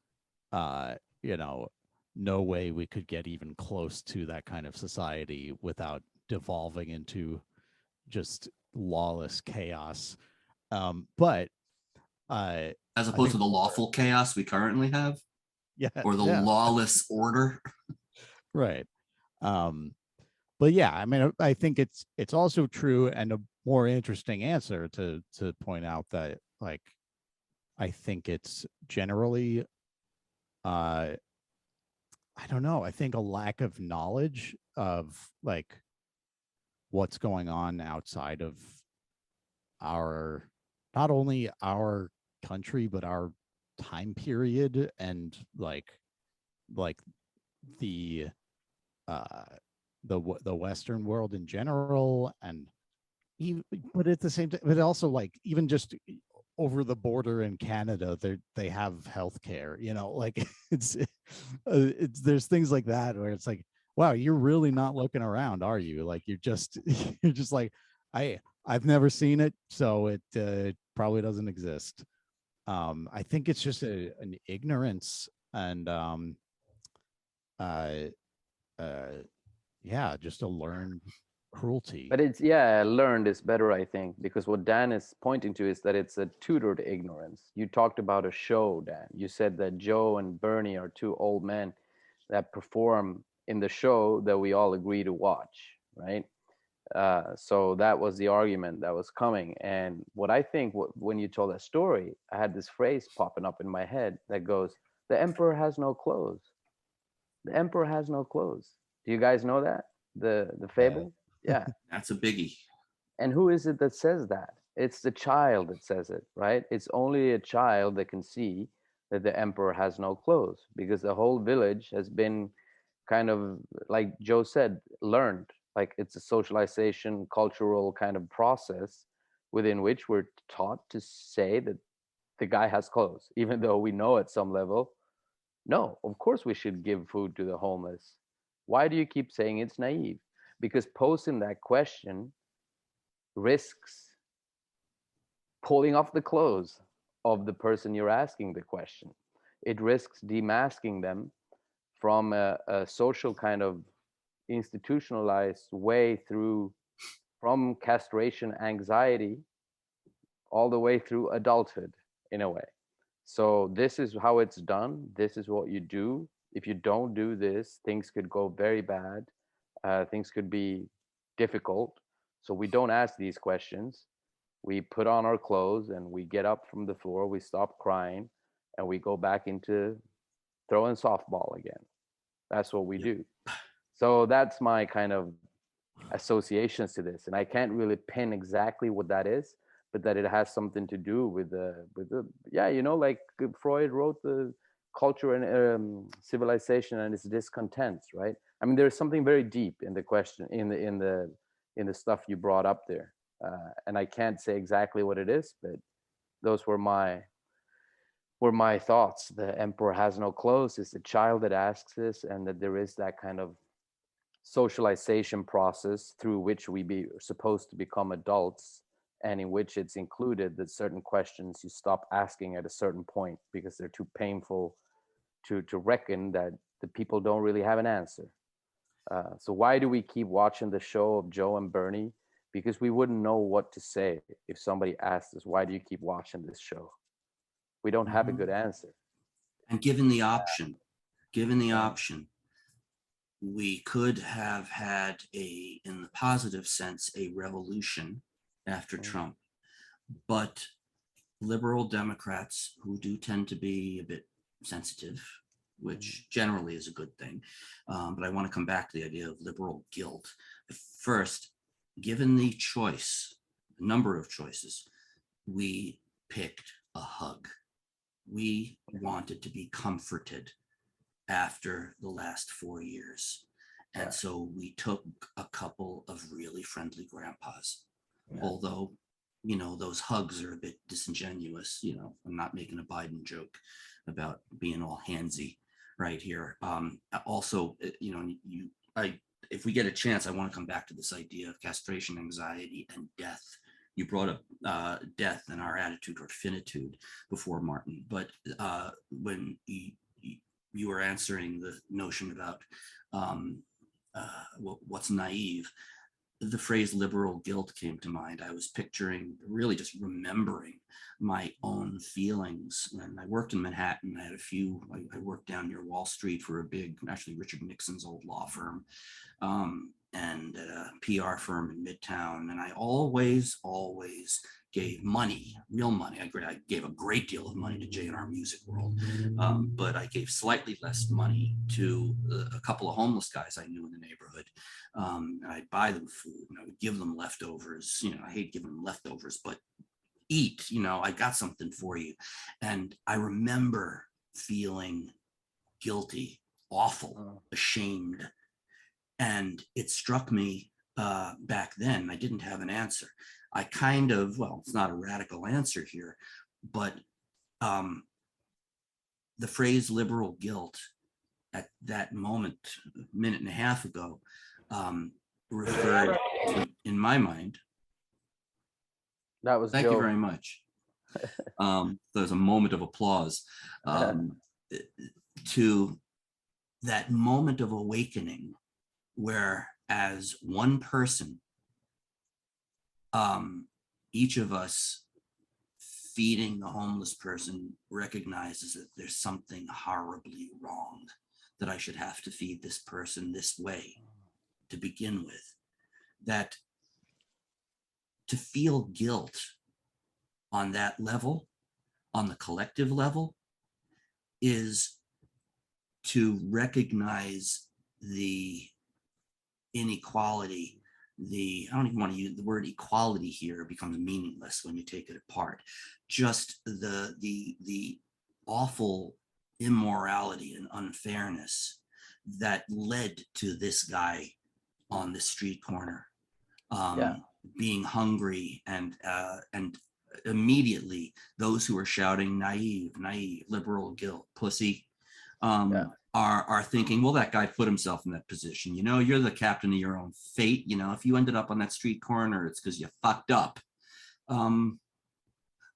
you know, no way we could get even close to that kind of society without devolving into just lawless chaos. But As I opposed think to the lawful chaos we currently have, yeah, or the yeah, lawless order. right. But yeah, I mean, I think it's also true, and a more interesting answer to point out that, like, I think it's generally uh I don't know, I think a lack of knowledge of like what's going on outside of our, not only our country but our time period, and like the uh the Western world in general, and even, but at the same time, but also like even just over the border in Canada, they have healthcare, you know, like it's there's things like that where it's like, wow, you're really not looking around, are you? Like you're just you're just like, I've never seen it, so it probably doesn't exist. I think it's just an ignorance and uh uh yeah, just a learned cruelty. But it's, yeah, learned is better, I think, because what Dan is pointing to is that it's a tutored ignorance. You talked about a show, Dan. You said that Joe and Bernie are two old men that perform in the show that we all agree to watch, right? So that was the argument that was coming. And what I think, when you told that story, I had this phrase popping up in my head that goes, "The emperor has no clothes. The emperor has no clothes." Do you guys know that? The fable? Yeah. That's a biggie. And who is it that says that? It's the child that says it, right? It's only a child that can see that the emperor has no clothes, because the whole village has been kind of, like Joe said, learned. Like it's a socialization, cultural kind of process within which we're taught to say that the guy has clothes, even though we know at some level, no, of course we should give food to the homeless. Why do you keep saying it's naive? Because posing that question risks pulling off the clothes of the person you're asking the question. It risks demasking them from a social kind of institutionalized way through from castration anxiety all the way through adulthood in a way. So this is how it's done. This is what you do. If you don't do this, things could go very bad. Things could be difficult. So we don't ask these questions. We put on our clothes and we get up from the floor. We stop crying and we go back into throwing softball again. That's what we Yep. do. So that's my kind of associations to this, and I can't really pin exactly what that is, but that it has something to do with the yeah, you know, like Freud wrote the culture and civilization and its discontents, right? I mean, there's something very deep in the question in the stuff you brought up there, and I can't say exactly what it is, but those were my thoughts. The emperor has no clothes is the child that asks this, and that there is that kind of socialization process through which we be supposed to become adults, and in which it's included that certain questions you stop asking at a certain point because they're too painful to reckon that the people don't really have an answer. So why do we keep watching the show of Joe and Bernie? Because we wouldn't know what to say if somebody asked us, why do you keep watching this show? We don't have a good answer. And given the option, Yeah. we could have had in the positive sense, a revolution after Trump, but liberal Democrats, who do tend to be a bit sensitive, which generally is a good thing. But I want to come back to the idea of liberal guilt. First, given the choice, a number of choices, we picked a hug. We wanted to be comforted after the last 4 years. And so we took a couple of really friendly grandpas, although, you know, those hugs are a bit disingenuous. You know, I'm not making a Biden joke about being all handsy right here. Also, you know, if we get a chance, I want to come back to this idea of castration anxiety and death. You brought up death and our attitude toward finitude before, Martin, but when you were answering the notion about what's naive, the phrase liberal guilt came to mind. I was picturing, really just remembering my own feelings. When I worked in Manhattan, I had I worked down near Wall Street for a big, actually Richard Nixon's old law firm, and a PR firm in Midtown. And I always gave money, real money. I gave a great deal of money to J&R Music World, but I gave slightly less money to a couple of homeless guys I knew in the neighborhood. And I'd buy them food and I would give them leftovers. You know, I hate giving them leftovers, but eat, you know, I got something for you. And I remember feeling guilty, awful, ashamed. And it struck me back then, I didn't have an answer. I kind of, well, it's not a radical answer here, but the phrase liberal guilt at that moment, a minute and a half ago, referred to, in my mind. That was Thank Joe. you very much. There's a moment of applause to that moment of awakening where, as one person, each of us feeding the homeless person recognizes that there's something horribly wrong, that I should have to feed this person this way to begin with. That to feel guilt on that level, on the collective level, is to recognize the inequality, I don't even want to use the word equality here, it becomes meaningless when you take it apart. Just the awful immorality and unfairness that led to this guy on the street corner being hungry, and immediately those who are shouting naive, liberal guilt, pussy, are thinking, well, that guy put himself in that position. You know, you're the captain of your own fate. You know, if you ended up on that street corner, it's because you fucked up.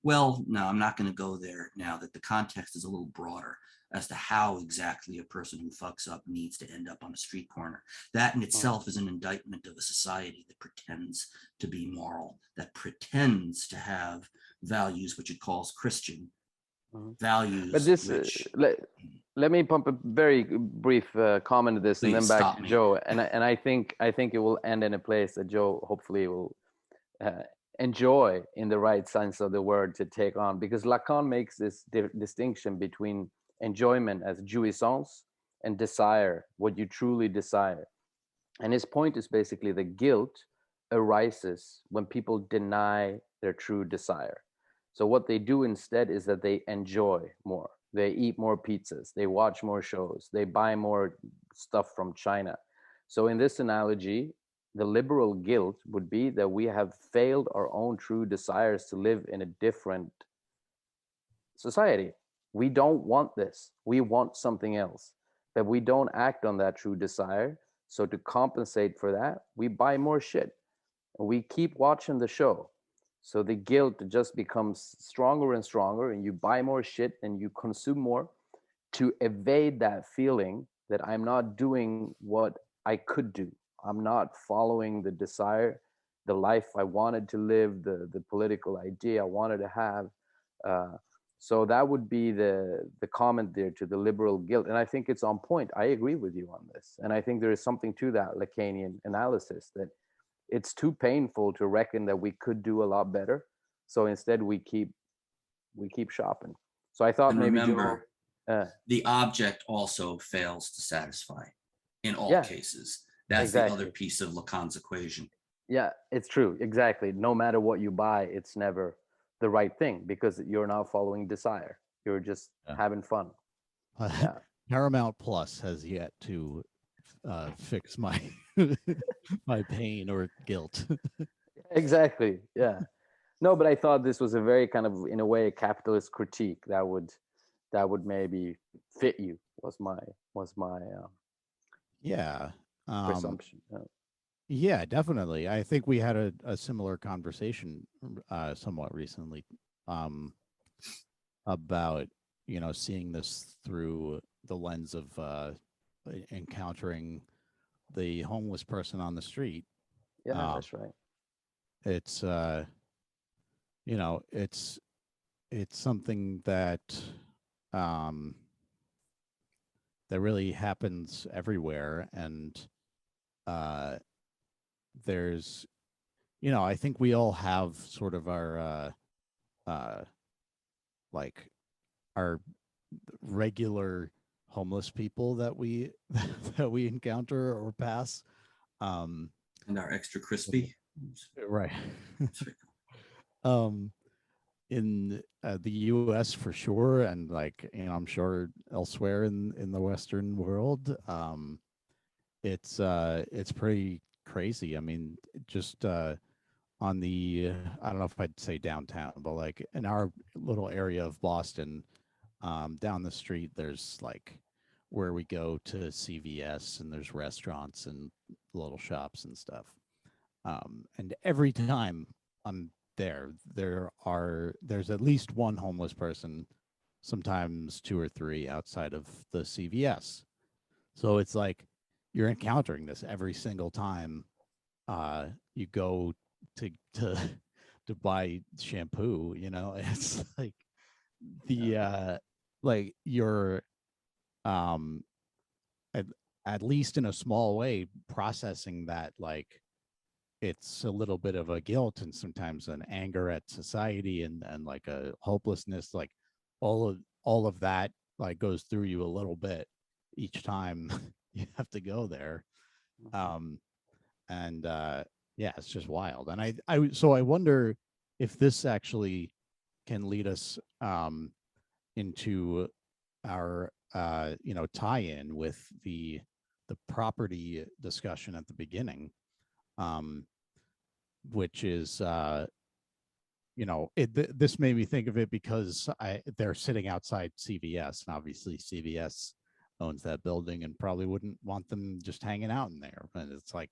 Well, no, I'm not going to go there now that the context is a little broader as to how exactly a person who fucks up needs to end up on a street corner. That in itself is an indictment of a society that pretends to be moral, that pretends to have values which it calls Christian, Mhm. But values this, which, let me pump a very brief comment to this, and then please back stop to me. Joe. And I think it will end in a place that Joe hopefully will uh, enjoy in the right sense of the word to take on, because Lacan makes this distinction between enjoyment as jouissance and desire, what you truly desire. And his point is basically the guilt arises when people deny their true desire. So what they do instead is that they enjoy more. They eat more pizzas, they watch more shows, they buy more stuff from China. So in this analogy, the liberal guilt would be that we have failed our own true desires to live in a different society. We don't want this. We want something else. But we don't act on that true desire. So to compensate for that, we buy more shit. And we keep watching the show. So the guilt just becomes stronger and stronger, and you buy more shit and you consume more to evade that feeling that I'm not doing what I could do. I'm not following the desire, the life I wanted to live, the political idea I wanted to have. Uh, so that would be the comment there to the liberal guilt, and I think it's on point. I agree with you on this, and I think there is something to that Lacanian analysis that it's too painful to reckon that we could do a lot better. So instead, we keep shopping. So I thought And maybe Joe. remember, the object also fails to satisfy in all Yeah, cases. That's the other exactly. piece of Lacan's equation. Yeah, it's true. Exactly. No matter what you buy, it's never the right thing because you're not following desire. You're just Yeah. having fun. Yeah. Paramount Plus has yet to fix my my pain or guilt. Exactly. Yeah. No, but I thought this was a very kind of, in a way, a capitalist critique that would maybe fit you. Was my Yeah. Um, presumption. yeah, definitely. I think we had a similar conversation somewhat recently about, seeing this through the lens of encountering the homeless person on the street. Yeah, Um, that's right. it's it's something that um, that really happens everywhere, and uh, there's I think we all have sort of our uh, like our regular homeless people that we that we encounter or pass. Um, And our extra crispy. right. um, in the U.S. for sure, and like I'm sure elsewhere in the Western world, it's pretty crazy. I mean, just on the I don't know if I'd say downtown, but like in our little area of Boston, down the street, there's like where we go to CVS, and there's restaurants and little shops and stuff. And every time I'm there's at least one homeless person, sometimes two or three outside of the CVS. So it's like you're encountering this every single time you go to to buy shampoo. It's like the like you're um at, at least in a small way processing that, like it's a little bit of a guilt and sometimes an anger at society, and like a hopelessness, like all of that like goes through you a little bit each time you have to go there. Mhm. um and yeah, it's just wild. And I wonder if this actually can lead us into our tie-in with the property discussion at the beginning, um which is this made me think of it because they're sitting outside CVS, and obviously CVS owns that building and probably wouldn't want them just hanging out in there. And it's like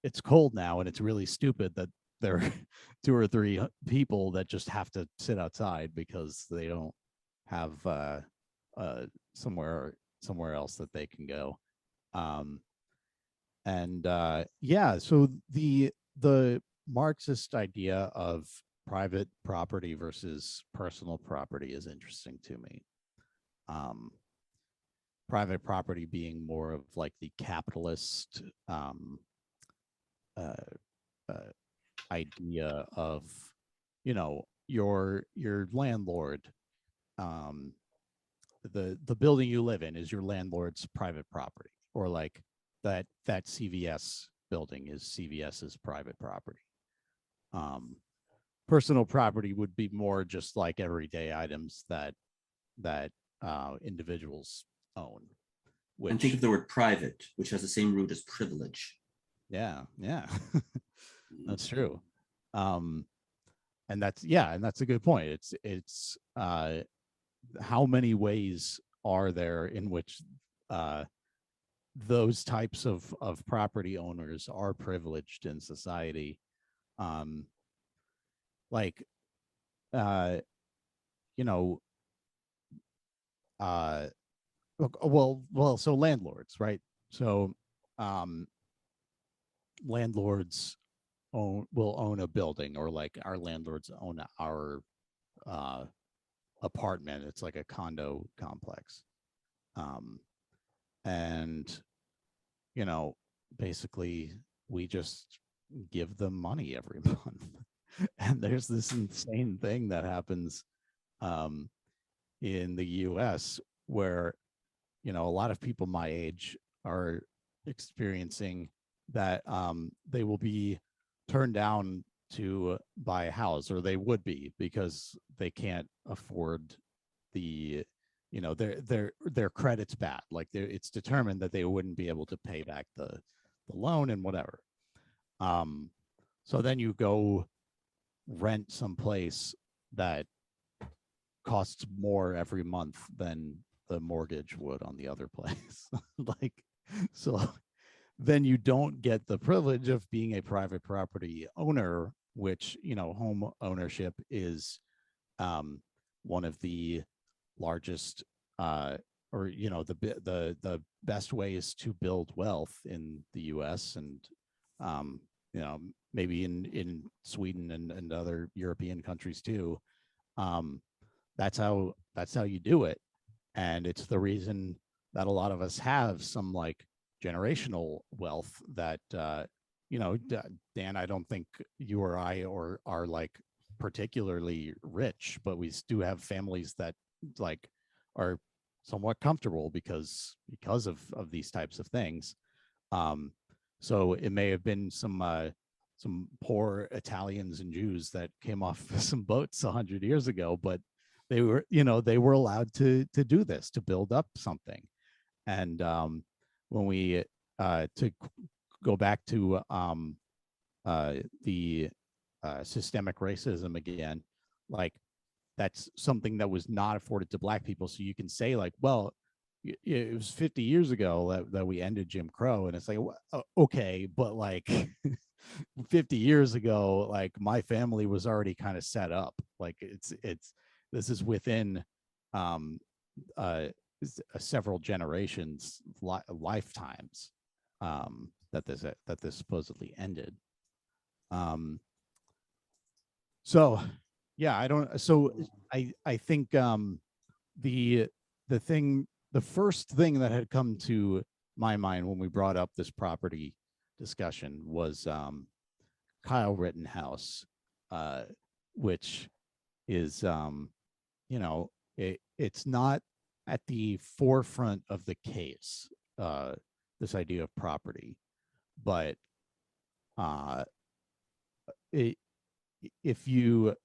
it's cold now, and it's really stupid that there are 2 or 3 people that just have to sit outside because they don't have somewhere else that they can go. And yeah, so the Marxist idea of private property versus personal property is interesting to me. Private property being more of like the capitalist uh, idea of, your landlord, the building you live in is your landlord's private property, or like that CVS building is CVS's private property. Personal property would be more just like everyday items that individuals own. And think of the word private, which has the same root as privilege. Yeah, that's true. And that's a good point. It's how many ways are there in which those types of property owners are privileged in society? Like, you know, so landlords, right? So landlords will own a building, or like our landlords own our apartment. It's like a condo complex. And basically we just give them money every month. And there's this insane thing that happens in the US where a lot of people my age are experiencing that they will be turned down to buy a house, or they would be, because they can't afford the their credit's bad. Like, it's determined that they wouldn't be able to pay back the loan and whatever. So then you go rent someplace that costs more every month than the mortgage would on the other place. Like, so then you don't get the privilege of being a private property owner, which, home ownership is one of the largest or the best ways to build wealth in the US, and maybe in Sweden and other European countries too. That's how you do it. And it's the reason that a lot of us have some like generational wealth that Dan, I don't think you or I are like particularly rich, but we do have families that like are somewhat comfortable because of these types of things. So it may have been some poor Italians and Jews that came off some boats 100 years ago, but they were allowed to do this, to build up something. And when we to go back to the systemic racism again, like, that's something that was not afforded to Black people. So you can say like, well, it was 50 years ago that we ended Jim Crow, and it's like, okay, but like 50 years ago, like, my family was already kind of set up. Like, this is within several generations, lifetimes, that this supposedly ended. So yeah, I think the first thing that had come to my mind when we brought up this property discussion was Kyle Rittenhouse, which is it's not at the forefront of the case, this idea of property, but if you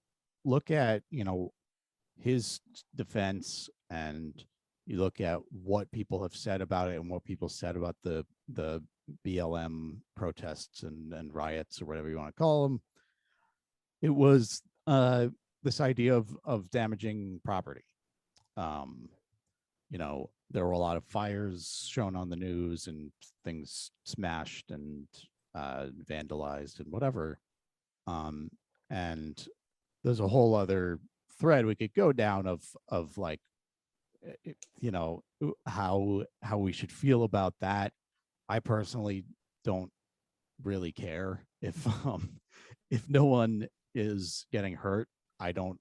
look at his defense, and you look at what people have said about it and what people said about the BLM protests and riots, or whatever you want to call them, it was this idea of damaging property. There were a lot of fires shown on the news, and things smashed and vandalized and whatever. And there's a whole other thread we could go down of like, you know, how we should feel about that. I personally don't really care if no one is getting hurt. I don't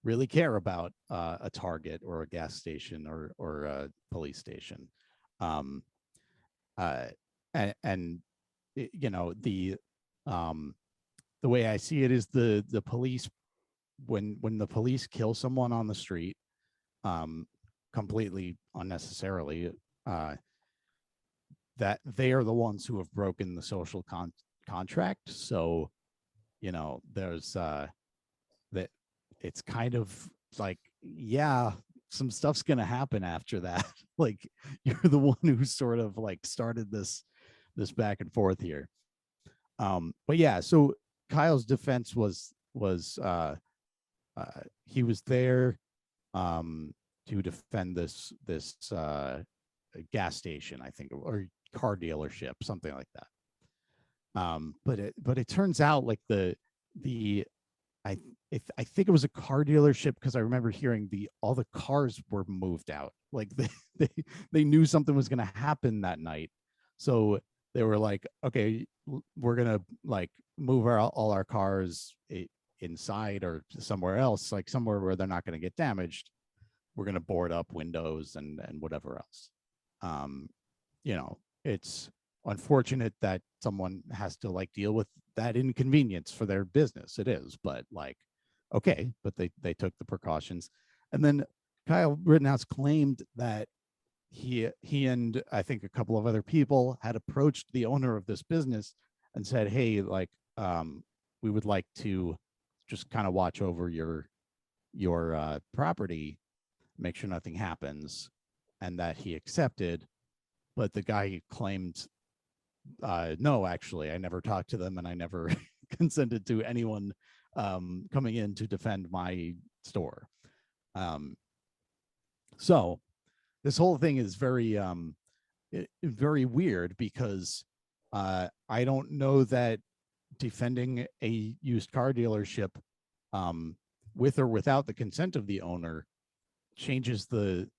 really care about a Target or a gas station or a police station. Um, uh, and you know, the way I see it is the police, when the police kill someone on the street, um, completely unnecessarily, uh, that they are the ones who have broken the social contract. So, you know, there's that it's kind of like, yeah, some stuff's gonna happen after that. Like, you're the one who sort of like started this back and forth here. But yeah, so Kyle's defense was he was there to defend this gas station, I think, or car dealership, something like that. But it turns out like the I I think it was a car dealership, because I remember hearing all the cars were moved out. Like they they knew something was going to happen that night, so they were like, okay, we're gonna like move all our cars inside or somewhere else, like somewhere where they're not going to get damaged. We're going to board up windows and whatever else. Um, you know, it's unfortunate that someone has to like deal with that inconvenience for their business. It is, but like, okay, but they took the precautions. And then Kyle Rittenhouse claimed that he and I think a couple of other people had approached the owner of this business and said, hey, like, we would like to just kind of watch over your property, make sure nothing happens, and that he accepted. But the guy claimed, no, actually, I never talked to them, and I never consented to anyone coming in to defend my store. So this whole thing is very weird, because I don't know that defending a used car dealership, with or without the consent of the owner, changes the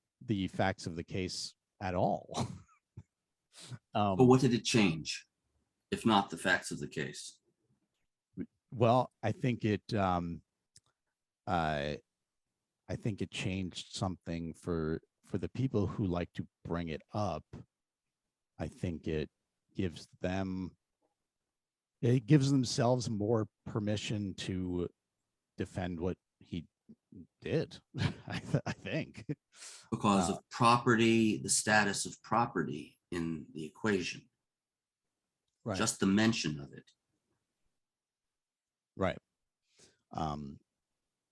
facts of the case at all. But what did it change, if not the facts of the case? Well, uh, I think it changed something for the people who like to bring it up. I think gives them it gives themselves more permission to defend what he did. I think Because of property, the status of property in the equation, right, just the mention of it. right. Um,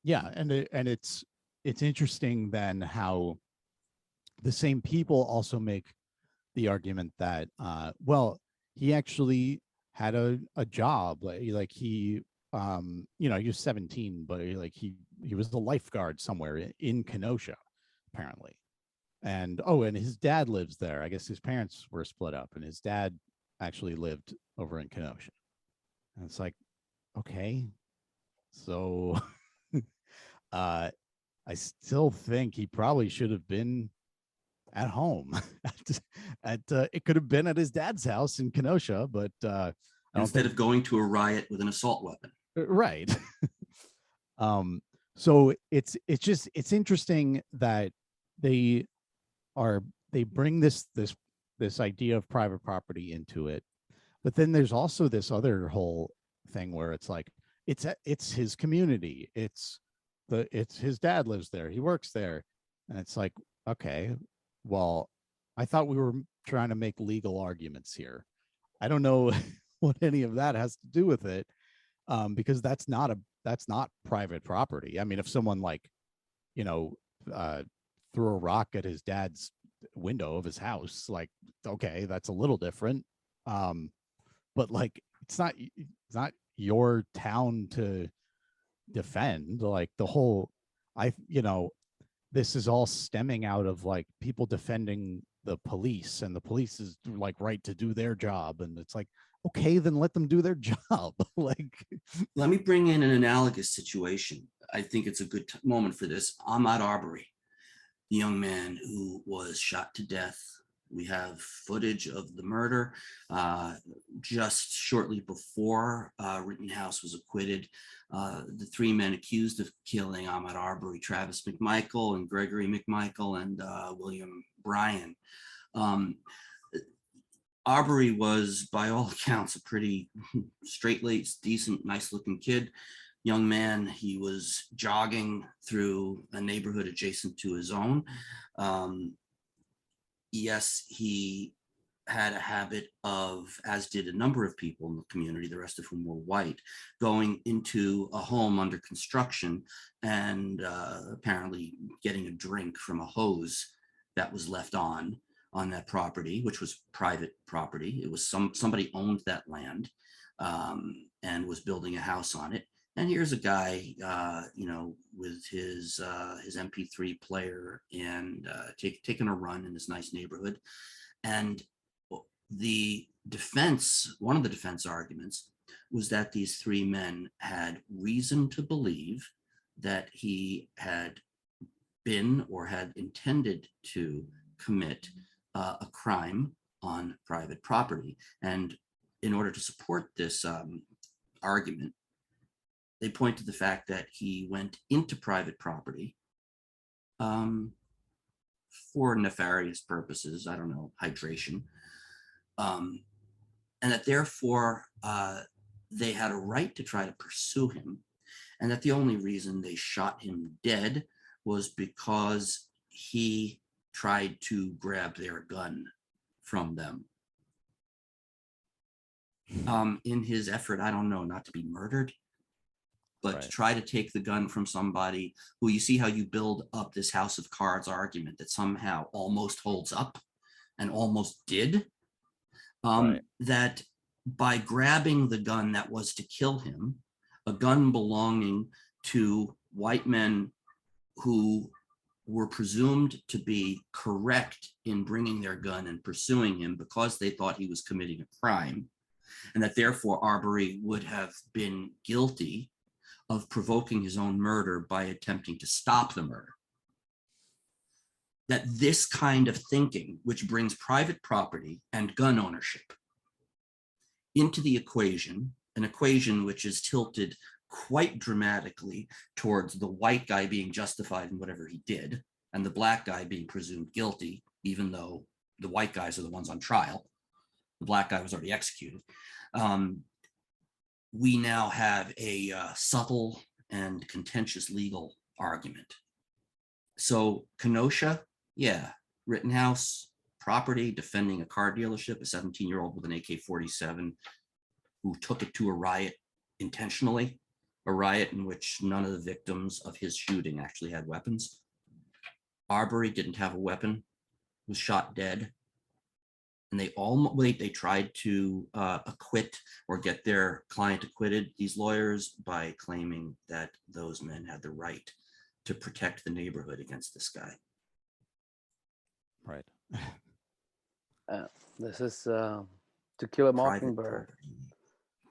yeah, and it's interesting then how the same people also make the argument that well, he actually had a job, like he you know, he was 17, but he was the lifeguard somewhere in Kenosha, apparently. And and his dad lives there. I guess his parents were split up, and his dad actually lived over in Kenosha. And it's like, okay, so uh I still think he probably should have been at home. It could have been at his dad's house in Kenosha, but I don't Instead think of going to a riot with an assault weapon. right. um, so it's interesting that they are they bring this idea of private property into it, but then there's also this other whole thing where it's like it's his community, it's his dad lives there, he works there, and it's like, okay, well, I thought we were trying to make legal arguments here. I don't know what any of that has to do with it, because that's not private property. I mean, if someone like, you know, uh, threw a rock at his dad's window of his house, like, okay, that's a little different. But like, it's not your town to defend. Like the whole, you know, this is all stemming out of like people defending the police, and the police is like right to do their job, and it's like, okay, then let them do their job. Like, Let me bring in an analogous situation. I think it's a good moment for this. Ahmaud Arbery, the young man who was shot to death. We have footage of the murder just shortly before Rittenhouse was acquitted. The three men accused of killing Ahmaud Arbery, Travis McMichael and Gregory McMichael and William Bryan. Arbery was, by all accounts, a pretty straight-laced, decent, nice-looking kid, young man. He was jogging through a neighborhood adjacent to his own. Yes, he had a habit of, as did a number of people in the community, the rest of whom were white, going into a home under construction and apparently getting a drink from a hose that was left on that property, which was private property. It was somebody owned that land and was building a house on it. And here's a guy, with his MP3 player and taking a run in this nice neighborhood. And one of the defense arguments was that these three men had reason to believe that he had been or had intended to commit a crime on private property. And in order to support this argument, they point to the fact that he went into private property for nefarious purposes, I don't know, hydration, and that therefore they had a right to try to pursue him, and that the only reason they shot him dead was because he tried to grab their gun from them in his effort, I don't know, not to be murdered, but to try to take the gun from somebody who, you see how you build up this house of cards argument that somehow almost holds up and almost did, that by grabbing the gun that was to kill him, a gun belonging to white men who were presumed to be correct in bringing their gun and pursuing him because they thought he was committing a crime, and that therefore Arbery would have been guilty of provoking his own murder by attempting to stop the murder. That this kind of thinking, which brings private property and gun ownership into the equation, an equation which is tilted quite dramatically towards the white guy being justified in whatever he did, and the black guy being presumed guilty, even though the white guys are the ones on trial. The black guy was already executed. We now have a subtle and contentious legal argument. So Kenosha, yeah, Rittenhouse, property, defending a car dealership, a 17-year-old with an AK-47 who took it to a riot intentionally, a riot in which none of the victims of his shooting actually had weapons. Arbery didn't have a weapon, was shot dead. And they tried to acquit or get their client acquitted, these lawyers, by claiming that those men had the right to protect the neighborhood against this guy. Right. This is To Kill a Mockingbird.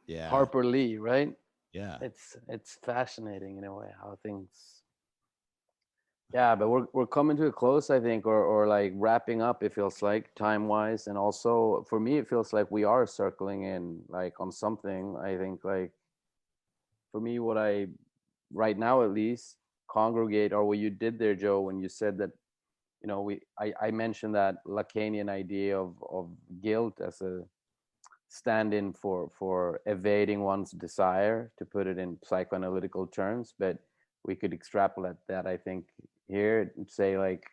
Yeah. Harper Lee, right? Yeah. It's fascinating in a way how things. Yeah, but we're coming to a close, I think, or like wrapping up. It feels like time-wise, and also for me, it feels like we are circling in like on something. I think like for me, what I right now at least congregate, or what you did there, Joe, when you said that, I mentioned that Lacanian idea of guilt as a stand-in for evading one's desire, to put it in psychoanalytical terms, but we could extrapolate that, I think, here and say like,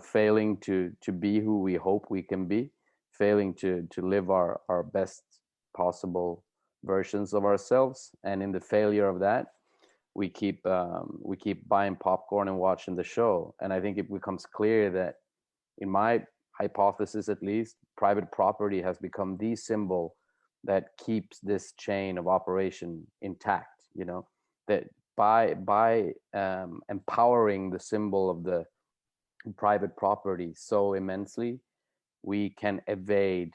failing to be who we hope we can be, failing to live our best possible versions of ourselves, and in the failure of that, we keep buying popcorn and watching the show. And I think it becomes clear that, in my hypothesis at least, private property has become the symbol that keeps this chain of operation intact. That by empowering the symbol of the private property so immensely, we can evade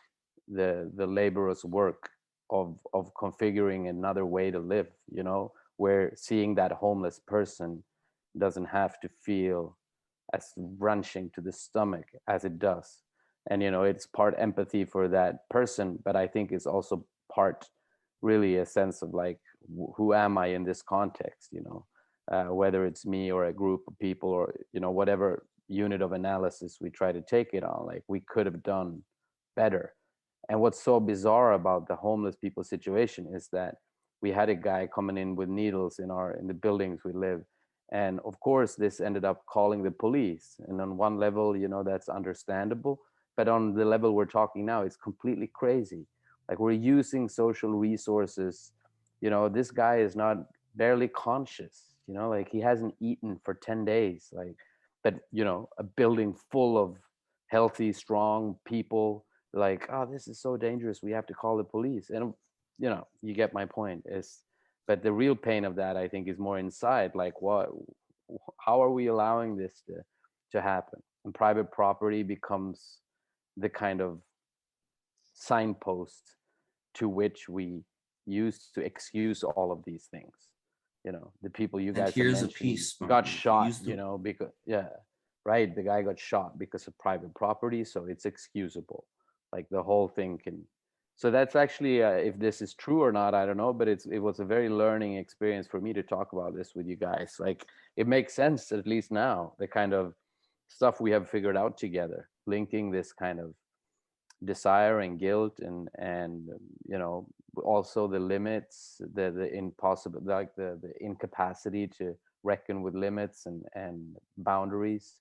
the laborious work of configuring another way to live, you know, where seeing that homeless person doesn't have to feel as wrenching to the stomach as it does. And you know, it's part empathy for that person, but I think it's also part really a sense of like, who am I in this context, you know, whether it's me or a group of people, or you know, whatever unit of analysis we try to take it on, like we could have done better. And what's so bizarre about the homeless people situation is that we had a guy coming in with needles in the buildings we live, and of course this ended up calling the police. And on one level, you know, that's understandable, but on the level we're talking now, it's completely crazy. Like, we're using social resources, you know, this guy is not barely conscious, you know, like he hasn't eaten for 10 days, like, but you know, a building full of healthy, strong people, like, oh, this is so dangerous, we have to call the police. And you know, you get my point. Is But the real pain of that, I think, is more inside, like, what, how are we allowing this to happen? And private property becomes the kind of signpost to which we use to excuse all of these things. You know, the people you And guys are here's a mentioning piece, got Martin. shot, you know, because, yeah, right, the guy got shot because of private property, so it's excusable. Like, the whole thing can. So that's actually, if this is true or not, I don't know, but it was a very learning experience for me to talk about this with you guys. Like, it makes sense, at least now, the kind of stuff we have figured out together, linking this kind of desire and guilt, and you know, also the limits, the impossible, like the incapacity to reckon with limits and boundaries,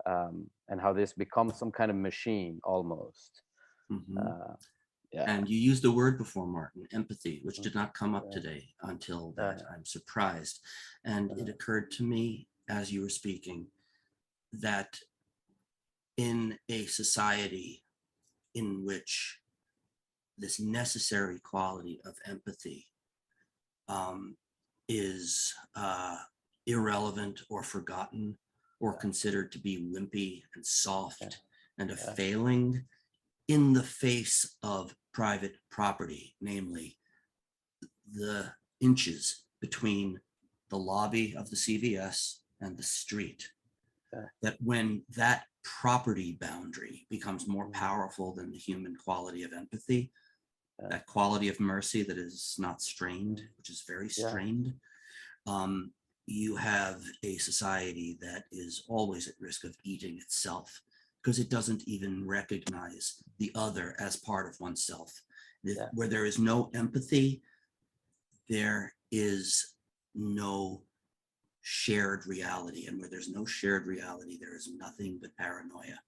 and how this becomes some kind of machine almost. Mhm. Yeah. And you used the word before, Martin, empathy, which did not come up Yeah. today until that. I'm surprised. And it occurred to me as you were speaking that in a society in which this necessary quality of empathy is irrelevant or forgotten or considered to be wimpy and soft and a failing in the face of private property, namely the inches between the lobby of the CVS and the street, that when that property boundary becomes more powerful than the human quality of empathy, that quality of mercy that is not strained, which is very strained, you have a society that is always at risk of eating itself because it doesn't even recognize the other as part of oneself. Where there is no empathy, there is no shared reality. And where there's no shared reality, there is nothing but paranoia.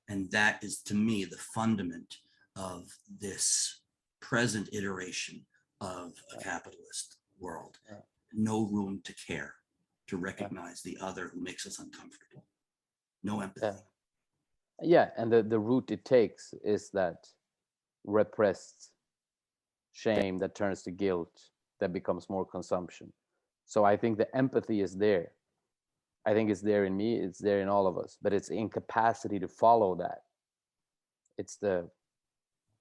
And that is, to me, the fundament of this present iteration of a capitalist world. No room to care, to recognize the other who makes us uncomfortable. No empathy. Yeah, and the route it takes is that repressed shame that turns to guilt, that becomes more consumption. So I think the empathy is there. I think it's there in me, it's there in all of us, but it's incapacity to follow that. It's the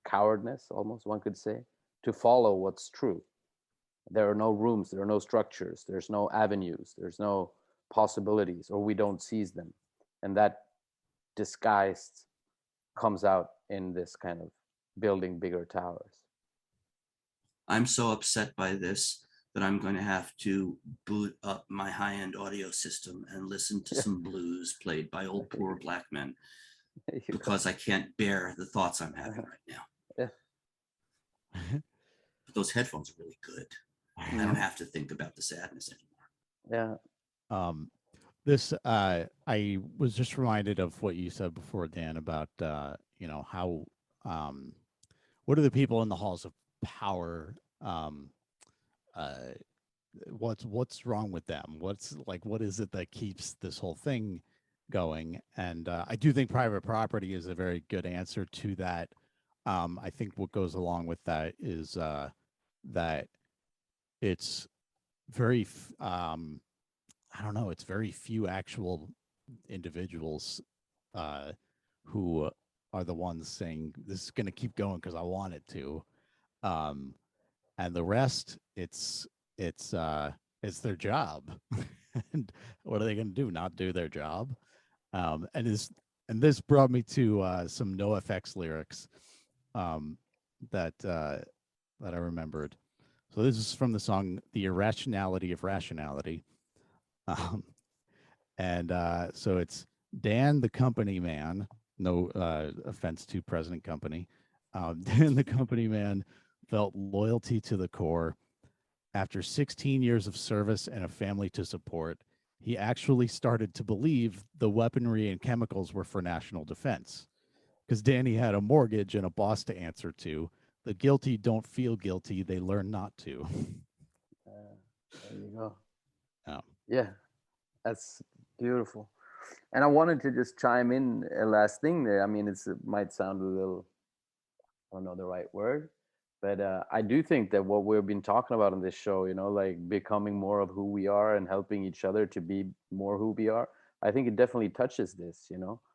cowardness, almost one could say, to follow what's true. There are no rooms, there are no structures, there's no avenues, there's no possibilities, or we don't seize them. And that disguised comes out in this kind of building bigger towers. I'm so upset by this that I'm going to have to boot up my high-end audio system and listen to some blues played by old poor black men because I can't bear the thoughts I'm having right now. But those headphones are really good. I don't have to think about the sadness anymore. This I was just reminded of what you said before, Dan, about you know, how what are the people in the halls of power, what's wrong with them, what's like, what is it that keeps this whole thing going? And I do think private property is a very good answer to that. I think what goes along with that is that it's very I don't know, it's very few actual individuals who are the ones saying this is going to keep going because I want it to. And the rest, it's their job. And what are they going to do? Not do their job? And this brought me to some NoFX lyrics that I remembered. So this is from the song "The Irrationality of Rationality," and so it's Dan, the company man. No offense to President Company. Dan, the company man, felt loyalty to the core. After 16 years of service and a family to support, he actually started to believe the weaponry and chemicals were for national defense. Because Danny had a mortgage and a boss to answer to. The guilty don't feel guilty, they learn not to. There you go. Oh. Yeah, that's beautiful. And I wanted to just chime in a last thing there. I mean, it might sound a little, I don't know the right word, but I do think that what we've been talking about on this show, like becoming more of who we are and helping each other to be more who we are, I think it definitely touches this,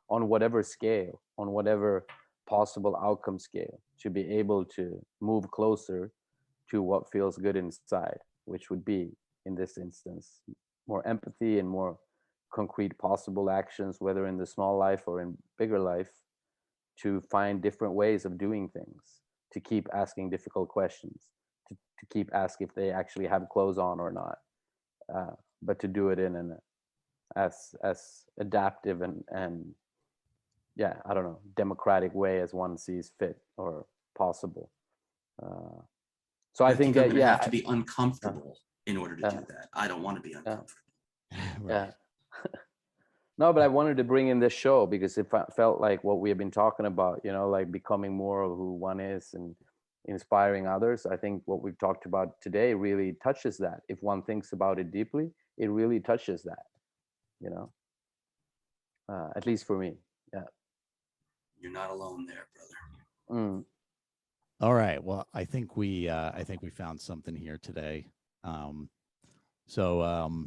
on whatever scale, on whatever possible outcome scale, to be able to move closer to what feels good inside, which would be, in this instance, more empathy and more concrete possible actions, whether in the small life or in bigger life, to find different ways of doing things, to keep asking difficult questions, to keep asking if they actually have clothes on or not, but to do it in an as adaptive and yeah, I don't know, democratic way as one sees fit or possible. So I think I'm that, going to yeah, have to be uncomfortable in order to do that. I don't want to be uncomfortable. Right. Yeah. No, but I wanted to bring in this show because it felt like what we have been talking about, like becoming more of who one is and inspiring others. I think what we've talked about today really touches that. If one thinks about it deeply, it really touches that, at least for me. Yeah. You're not alone there, brother. Mm. All right. Well, I think we found something here today. So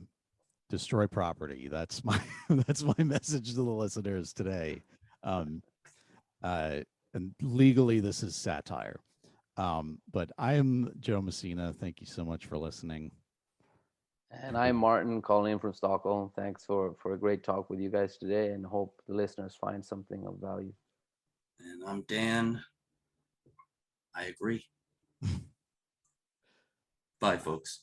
destroy property. That's my that's my message to the listeners today. And legally, this is satire. But I am Joe Messina. Thank you so much for listening. And I'm Martin, calling in from Stockholm. Thanks for a great talk with you guys today, and hope the listeners find something of value. And I'm Dan. I agree. Bye, folks.